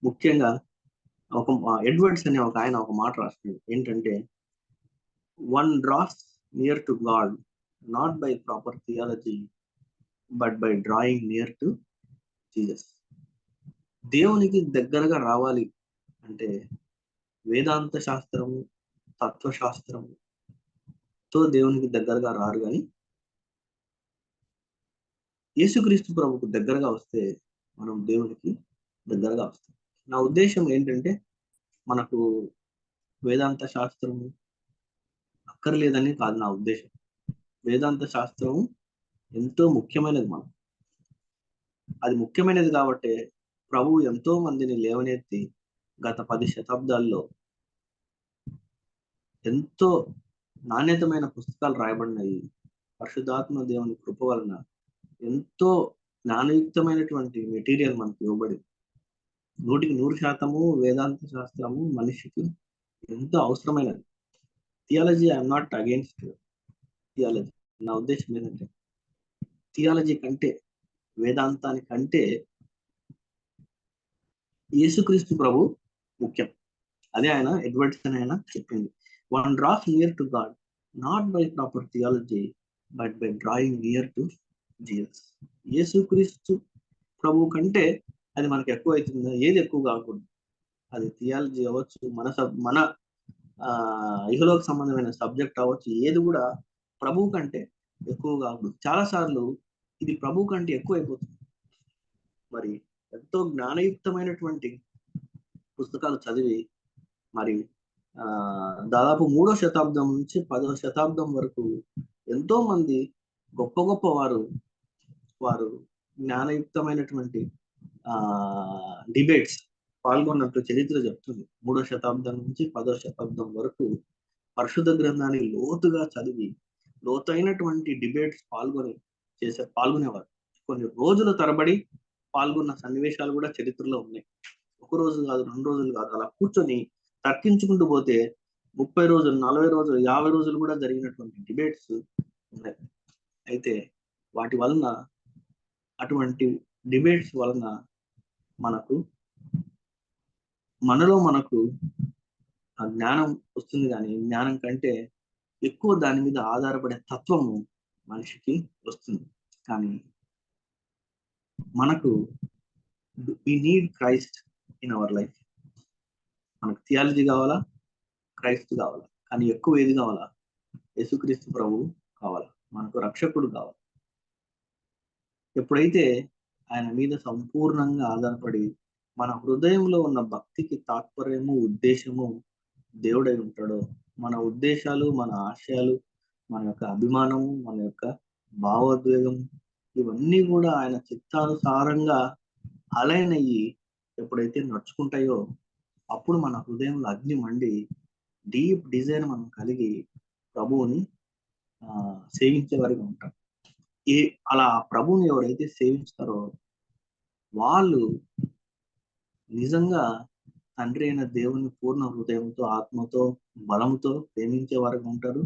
ముఖ్యంగా ఒక ఎడ్వర్డ్స్ అనే ఒక ఆయన ఒక మాట రాస్తుంది ఏంటంటే, one draws near to God not by proper theology but by drawing near to Jesus. దేవునికి దగ్గరగా రావాలి అంటే వేదాంత శాస్త్రము, తత్వశాస్త్రముతో దేవునికి దగ్గరగా రారు, కానీ యేసుక్రీస్తు ప్రభుకు దగ్గరగా వస్తే మనం దేవునికి దగ్గరగా వస్తాం. నా ఉద్దేశం ఏంటంటే, మనకు వేదాంత శాస్త్రము అక్కర్లేదని కాదు నా ఉద్దేశం. వేదాంత శాస్త్రము ఎంతో ముఖ్యమైనది. అది ముఖ్యమైనది కాబట్టి ప్రభువు ఎంతో మందిని లేవనెత్తి గత 10 శతాబ్దాల్లో ఎంతో నాణ్యతమైన పుస్తకాలు రాయబడినాయి. పరిశుద్ధాత్మ దేవుని కృప వలన ఎంతో జ్ఞానయుక్తమైనటువంటి మెటీరియల్ మనకి ఇవ్వబడింది. 100% వేదాంత శాస్త్రము మనిషికి ఎంతో అవసరమైనది. Theology I'm not against theology. నా ఉద్దేశం ఏంటంటే, థియాలజీ కంటే, వేదాంతానికంటే యేసుక్రీస్తు ప్రభు ముఖ్యం. అదే ఆయన ఎడ్వర్డ్సన్ ఆయన చెప్పింది. One draws near to God not by proper theology but by drawing near to Jesus. యేసుక్రీస్తు ప్రభు కంటే అది మనకు ఎక్కువ అవుతుందా? ఏది ఎక్కువ కాకూడదు. అది థియాలజీ అవ్వచ్చు, మన ఇహలోక సంబంధమైన సబ్జెక్ట్ అవ్వచ్చు, ఏది కూడా ప్రభు కంటే ఎక్కువ కాకూడదు. చాలా సార్లు ఇది ప్రభు కంటే ఎక్కువ అయిపోతుంది. మరి ఎంతో జ్ఞానయుక్తమైనటువంటి పుస్తకాలు చదివి మరి దాదాపు 3వ శతాబ్దం నుంచి 10వ శతాబ్దం వరకు ఎంతో మంది గొప్ప గొప్ప వారు జ్ఞానయుక్తమైనటువంటి డిబేట్స్ పాల్గొన్నట్టు చరిత్ర చెప్తుంది. 3వ శతాబ్దం నుంచి 10వ శతాబ్దం వరకు పరిశుద్ధ గ్రంథాన్ని లోతుగా చదివి లోతైనటువంటి డిబేట్స్ పాల్గొనేవారు. కొన్ని రోజుల తరబడి పాల్గొన్న సన్నివేశాలు కూడా చరిత్రలో ఉన్నాయి. 1 రోజు కాదు, 2 రోజులు కాదు, అలా కూర్చొని తర్కించుకుంటూ పోతే 30 రోజులు, 40 రోజులు, 50 రోజులు కూడా జరిగినటువంటి డిబేట్స్ ఉన్నాయి. అయితే వాటి వలన, అటువంటి డిబేట్స్ వలన మనకు ఆ జ్ఞానం వస్తుంది, కానీ జ్ఞానం కంటే ఎక్కువ దాని మీద ఆధారపడే తత్వము మనిషికి వస్తుంది. కానీ మనకు we need Christ in our life. మనకు థియాలజీ కావాలా, క్రైస్ట్ కావాలా, కానీ ఎక్కువ ఏది కావాలా? యేసుక్రీస్తు ప్రభు కావాలా, మనకు రక్షకుడు కావాలి. ఎప్పుడైతే ఆయన మీద సంపూర్ణంగా ఆధారపడి మన హృదయంలో ఉన్న భక్తికి తాత్పర్యము, ఉద్దేశము దేవుడై ఉంటాడో, మన ఉద్దేశాలు, మన ఆశయాలు, మన యొక్క అభిమానము, మన యొక్క భావోద్వేగం, ఇవన్నీ కూడా ఆయన చిత్తానుసారంగా అలైన్ అయ్యి ఎప్పుడైతే నడుచుకుంటాయో, అప్పుడు మన హృదయంలో అగ్ని మండి డీప్ డిజైర్ మనం కలిగి ప్రభువుని సేవించే వారిగా ఉంటాం. అలా ప్రభువుని ఎవరైతే సేవిస్తారో వాళ్ళు నిజంగా తండ్రి అయిన దేవుని పూర్ణ హృదయంతో, ఆత్మతో, బలంతో ప్రేమించే వారిగా ఉంటారు.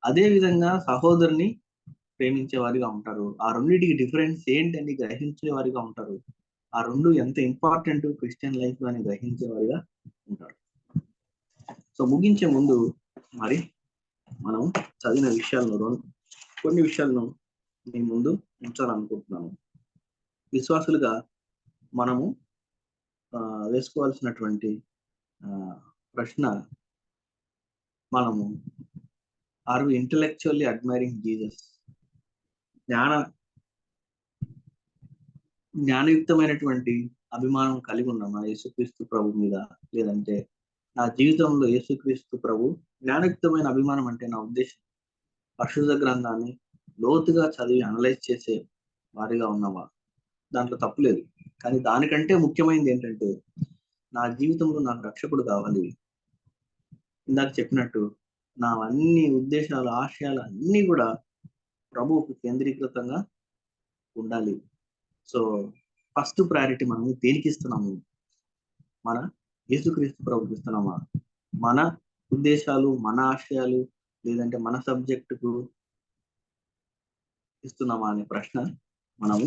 అదే విధంగా సహోదరుని ప్రేమించే వారిగా ఉంటారు. ఆ రెండింటికి డిఫరెన్స్ ఏంటని గ్రహించే వారిగా ఉంటారు. ఆ రెండు ఎంత ఇంపార్టెంట్ క్రిస్టియన్ లైఫ్ లో అని గ్రహించే వారిగా ఉంటారు. సో ముగించే ముందు మరి మనం చదివిన విషయాలను, కొన్ని విషయాలను మీ ముందు ఉంచాలనుకుంటున్నాను. విశ్వాసులుగా మనము వేసుకోవాల్సినటువంటి ప్రశ్న, మనము are we intellectually admiring Jesus? జ్ఞానయుక్తమైనటువంటి అభిమానం కలిగి ఉన్నామా యేసుక్రీస్తు ప్రభు మీద? లేదంటే నా జీవితంలో యేసుక్రీస్తు ప్రభు జ్ఞానయుక్తమైన అభిమానం అంటే నా ఉద్దేశం పరిశుద్ధ గ్రంథాన్ని లోతుగా చదివి అనలైజ్ చేసే వారిగా ఉన్నావా? దాంట్లో తప్పులేదు. కానీ దానికంటే ముఖ్యమైనది ఏంటంటే, నా జీవితంలో నాకు రక్షకుడు కావాలి. ఇందాక చెప్పినట్టు నా అన్ని ఉద్దేశాలు, ఆశయాలు అన్నీ కూడా ప్రభువుకు కేంద్రీకృతంగా ఉండాలి. సో ఫస్ట్ ప్రయారిటీ మనం దేనికి ఇస్తున్నాము? మన యేసుక్రీస్తు ప్రభుకి ఇస్తున్నామా? మన ఉద్దేశాలు, మన ఆశయాలు, లేదంటే మన సబ్జెక్టుకు ఇస్తున్నామా అనే ప్రశ్న మనము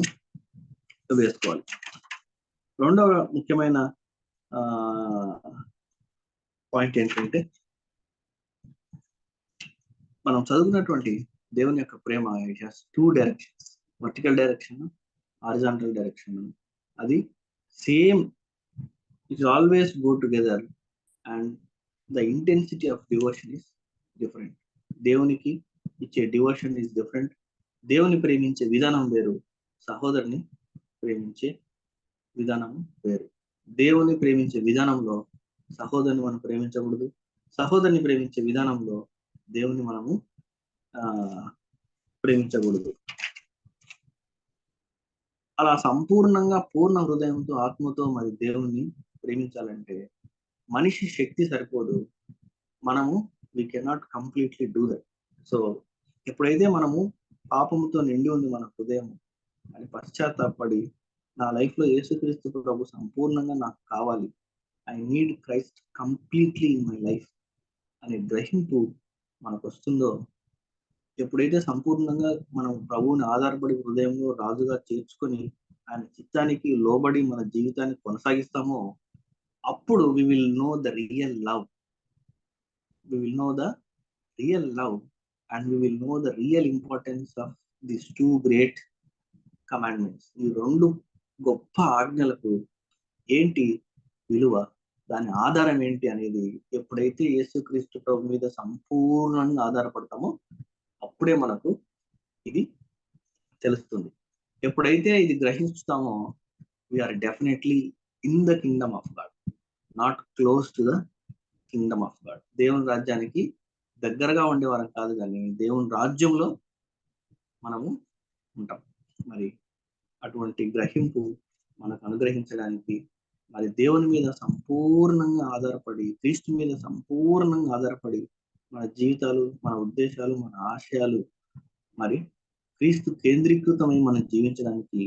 వేసుకోవాలి. రెండవ ముఖ్యమైన పాయింట్ ఏంటంటే, మనం చదువుకున్నటువంటి దేవుని యొక్క ప్రేమ it has 2 directions, vertical direction, horizontal direction. అది same, it always go together and the intensity of devotion is different. దేవునికి ఇచ్చే డివోషన్ ఇస్ డిఫరెంట్. దేవుని ప్రేమించే విధానం వేరు, సహోదరుని ప్రేమించే విధానం వేరు. దేవుని ప్రేమించే విధానంలో సహోదరుని మనం ప్రేమించకూడదు, సహోదరుని ప్రేమించే విధానంలో దేవుని మనము ప్రేమించకూడదు. అలా సంపూర్ణంగా పూర్ణ హృదయంతో ఆత్మతో మరి దేవుని ప్రేమించాలంటే మనిషి శక్తి సరిపోదు. మనము we cannot completely do that. So ఎప్పుడైతే మనము పాపముతో నిండి ఉంది మన హృదయం అని పశ్చాత్తాపడి, నా లైఫ్ లో యేసుక్రీస్తు ప్రభు సంపూర్ణంగా నాకు కావాలి, I need Christ completely in my life అనే గ్రహింపు మనకు వస్తుందో, ఎప్పుడైతే సంపూర్ణంగా మనం ప్రభువుని ఆధారపడి హృదయంలో రాజుగా చేర్చుకొని ఆయన చిత్తానికి లోబడి మన జీవితాన్ని కొనసాగిస్తామో, అప్పుడు we will know the real love. We will know the real love and we will know the real importance of these 2 great commandments. ఈ 2 గొప్ప ఆజ్ఞలకు ఏంటి విలువ, దాని ఆధారం ఏంటి అనేది ఎప్పుడైతే యేసుక్రీస్తు ప్రభు మీద సంపూర్ణంగా ఆధారపడతామో అప్పుడే మనకు ఇది తెలుస్తుంది. ఎప్పుడైతే ఇది గ్రహిస్తామో we are definitely in the kingdom of God, not close to the kingdom of God. దేవుని రాజ్యానికి దగ్గరగా ఉండేవారం కాదు, కానీ దేవుని రాజ్యంలో మనము ఉంటాం. మరి అటువంటి గ్రహింపు మనకు అనుగ్రహించడానికి మరి దేవుని మీద సంపూర్ణంగా ఆధారపడి, క్రీస్తు మీద సంపూర్ణంగా ఆధారపడి మన జీవితాలు, మన ఉద్దేశాలు, మన ఆశయాలు మరి క్రీస్తు కేంద్రీకృతమై మనం జీవించడానికి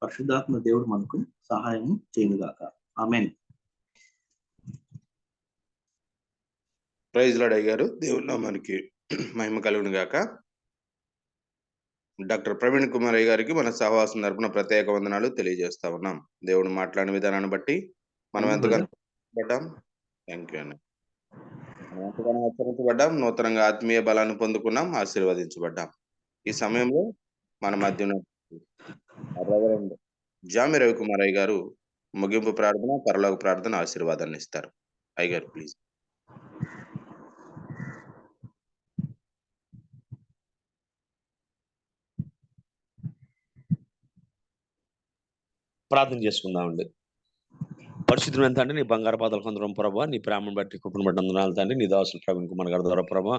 పరిశుద్ధాత్మ దేవుడు మనకు సహాయం చేయనుగాక. ఆమేన్. ప్రైజ్ లార్డ్ అయ్యారు. దేవుని నామానికి మహిమ కలుగును గాక. డాక్టర్ ప్రవీణ్ కుమార్ అయ్య గారికి మన సహవాసం తరపున ప్రత్యేక వందనాలు తెలియజేస్తా ఉన్నాం. దేవుడు మాట్లాడిన విధానాన్ని బట్టి మనం ఎంతగానో పడ్డాం. థ్యాంక్ యూ అండి. మనం ఎంతగానో హెచ్చరించబడ్డాం, నూతనంగా ఆత్మీయ బలాన్ని పొందుకున్నాం, ఆశీర్వదించబడ్డాం. ఈ సమయంలో మన మధ్యన రెవరెండ్ జామి రవికుమార్ అయ్య గారు ముగింపు ప్రార్థన, పరలోక ప్రార్థన ఆశీర్వాదాన్ని ఇస్తారు. అయ్య గారు ప్లీజ్. ప్రార్థన చేసుకుందామండి. పరిశుద్ధుడు ఎంత అంటే నీ బంగారు పాదాలు కొందరం ప్రభా, నీ ప్రేమను బట్టి కృపను బట్టి వందనాలు తండ్రి. నీ దాసులు ప్రవీణ్ కుమార్ గారి ద్వారా ప్రభా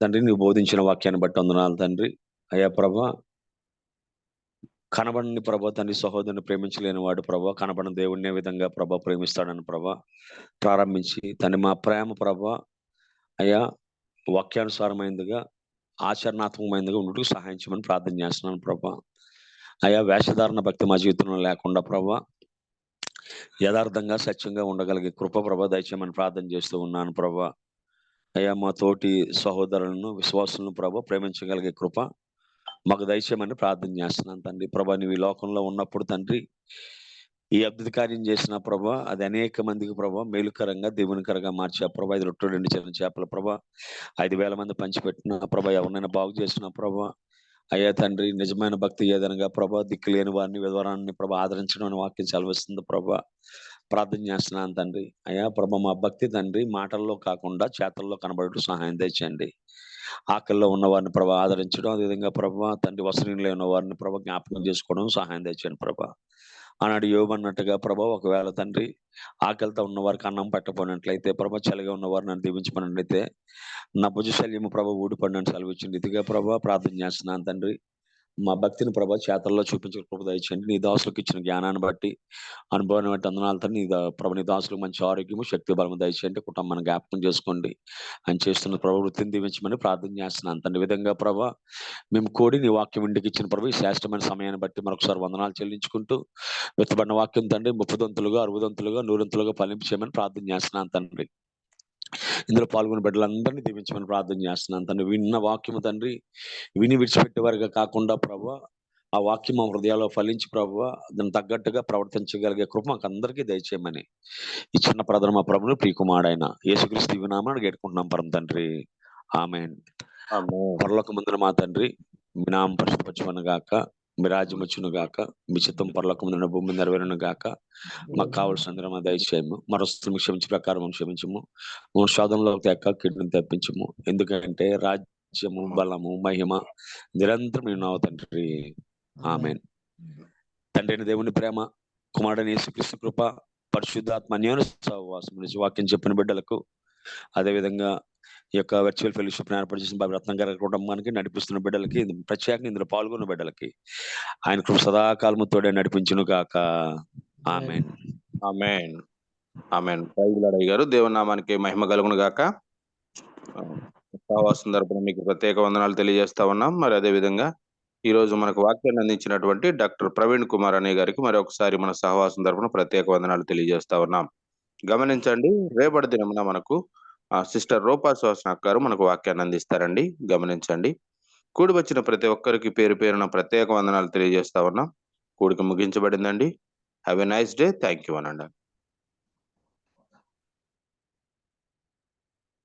తండ్రి, నీవు బోధించిన వాక్యాన్ని బట్టి వందనాలు తండ్రి. అయ్యా ప్రభా, కనబడని ప్రభా తండ్రి సహోదరుని ప్రేమించలేని వాడు ప్రభా కనబడిన దేవుడిని ఏ విధంగా ప్రభా ప్రేమిస్తాడని ప్రభా ప్రారంభించి తండ్రి మా ప్రేమ ప్రభా అయ్యా వాక్యానుసారమైనదిగా ఆచరణాత్మకమైనదిగా ఉండుటకు సహాయం చేయమని ప్రార్థన చేస్తున్నాను ప్రభా. అయ్యా వేషధారణ భక్తి మా జీవితంలో లేకుండా ప్రభా యథార్థంగా సత్యంగా ఉండగలిగే కృప ప్రభా దయచేయమని ప్రార్థన చేస్తూ ఉన్నాను ప్రభా. అయ్యా మా తోటి సహోదరులను విశ్వాసులను ప్రభా ప్రేమించగలిగే కృప మాకు దయచేయమని ప్రార్థన చేస్తున్నాను తండ్రి. ప్రభా నీవు ఈ లోకంలో ఉన్నప్పుడు తండ్రి ఈ అద్భుత కార్యం చేసిన ప్రభా అది అనేక మందికి ప్రభా మేలుకరంగా దేవునికరంగా మార్చే ప్రభా 5 రొట్టెలు 2 చిన్న చేపల ప్రభా 5,000 మంది పంచిపెట్టిన ప్రభా ఎవరినైనా బాగు చేసిన ప్రభా అయ్యా తండ్రి నిజమైన భక్తి ఏదనగా ప్రభా దిక్కు లేని వారిని విధవరాన్ని ప్రభా ఆదరించడం అని వాక్యం సెలవిస్తుంది ప్రభా. ప్రార్థన చేస్తున్నాను తండ్రి. అయ్యా ప్రభా మా భక్తి తండ్రి మాటల్లో కాకుండా చేతల్లో కనబడటం సహాయం తెచ్చండి. ఆకల్లో ఉన్న వారిని ప్రభా ఆదరించడం, అదేవిధంగా ప్రభా తండ్రి వసతిలో ఉన్న వారిని ప్రభా జ్ఞాపకం చేసుకోవడం సహాయం తెచ్చండి ప్రభా. ఆనాడు యోబు అన్నట్టుగా ప్రభా ఒకవేళ తండ్రి ఆకలితో ఉన్న వారికి అన్నం పెట్టకపోయినట్లయితే ప్రభా చలిగా ఉన్న వారిని నన్ను దీవించమన్నట్లయితే నా భుజశల్యము ప్రభా ఊడిపడినట్టు సెలవిచ్చింది. ఇదిగా ప్రభా ప్రార్థన చేస్తున్నాను తండ్రి. మా భక్తిని ప్రభా చేతల్లో చూపించే కృప దయచేయండి. నీ దాసులకు ఇచ్చిన జ్ఞానాన్ని బట్టి అనుభవాన్ని బట్టి వందనాలతో నీ ప్రభు నీ దాసులకు మంచి ఆరోగ్యము శక్తి బలము దయచేయండి. కుటుంబాన్ని జ్ఞాపకం చేసుకోండి అని చేస్తున్న ప్రభు వృత్తిని దీవించమని ప్రార్థన చేస్తున్నాను తండ్రి. విధంగా ప్రభా మేము కోడి నీ వాక్యం ఇంటికి ఇచ్చిన ప్రభు ఈ శ్రేష్టమైన సమయాన్ని బట్టి మరొకసారి వందనాలు చెల్లించుకుంటూ వెతబడిన వాక్యం తండ్రి 30 దంతులుగా 60 దంతులుగా 100 దంతులుగా ఫలింపు చేయమని ప్రార్థన చేస్తున్నాను తండ్రి. ఇందులో పాల్గొన్న బిడ్డలందరినీ దీవించమని ప్రార్థన చేస్తున్నాను తండ్రి. విన్న వాక్యము తండ్రి విని విడిచిపెట్టే వారిగా కాకుండా ప్రభా ఆ వాక్యం మా హృదయాల్లో ఫలించి ప్రభువ దానికి తగ్గట్టుగా ప్రవర్తించగలిగే కృప మాకు అందరికీ దయచేయమని ఈ చిన్న ప్రార్థన మా ప్రభులు ప్రియకుమారుడైన యేసుక్రీస్తు దివ్యనామమున వేడుకుంటున్నాం పరమ తండ్రి. ఆమేన్. పరలోకమందున మా తండ్రి, మీ నామం పరిశుద్ధపరచబడును గాక, మీ రాజ్యం వచ్చును గాక, మీ చిత్తం పరలోకమందున భూమి మీద నెరవేరును గాక. మాకు కావలసిన అందరం దయచేయము, మరొస్తు క్షమించి ప్రకారం క్షమించము, శోధనలో తేక కీడును తెప్పించము. ఎందుకంటే రాజ్యము, బలము, మహిమ నిరంతరం నేను తండ్రి. ఆమేన్. తండ్రి అయిన దేవుని ప్రేమ, కుమారుడైన యేసుక్రీస్తు కృప, పరిశుద్ధాత్మ అన్యోన్య సహవాసం వాక్యం చెప్పిన బిడ్డలకు, అదేవిధంగా ఈ యొక్క వర్చువల్ ఫెలోషిప్ ఏర్పాటు చేసిన బాబు రత్నం గారి కుటుంబానికి, నడిపిస్తున్న బిడ్డలకి, ప్రత్యేకంగా ఇందులో పాల్గొన్న బిడ్డలకి ఆయన కృప సదాకాలము తోడే నడిపించును గాక. ఆమేన్. ఆమేన్. ఆమేన్. ప్రైజ్ లార్డ్ అయ్య గారు. దేవుని నామానికి మహిమ కలుగును గాక. సహవాసం తరపున మీకు ప్రత్యేక వందనాలు తెలియజేస్తా ఉన్నాం. మరి అదే విధంగా ఈ రోజు మనకు వాక్యాన్ని అందించినటువంటి డాక్టర్ ప్రవీణ్ కుమార్ అనే గారికి మరి ఒకసారి మన సహవాసం తరపున ప్రత్యేక వందనాలు తెలియజేస్తా ఉన్నాం. గమనించండి, రేపటి దినమున మనకు సిస్టర్ రూపా సుహాస్నాక్ గారు మనకు వాక్యాన్ని అందిస్తారండి. గమనించండి. కూడి వచ్చిన ప్రతి ఒక్కరికి పేరు పేరున ప్రత్యేక వందనాలు తెలియజేస్తా ఉన్నాం. కూడిక ముగించబడిందండి. Have a nice day. Thank you అనండి.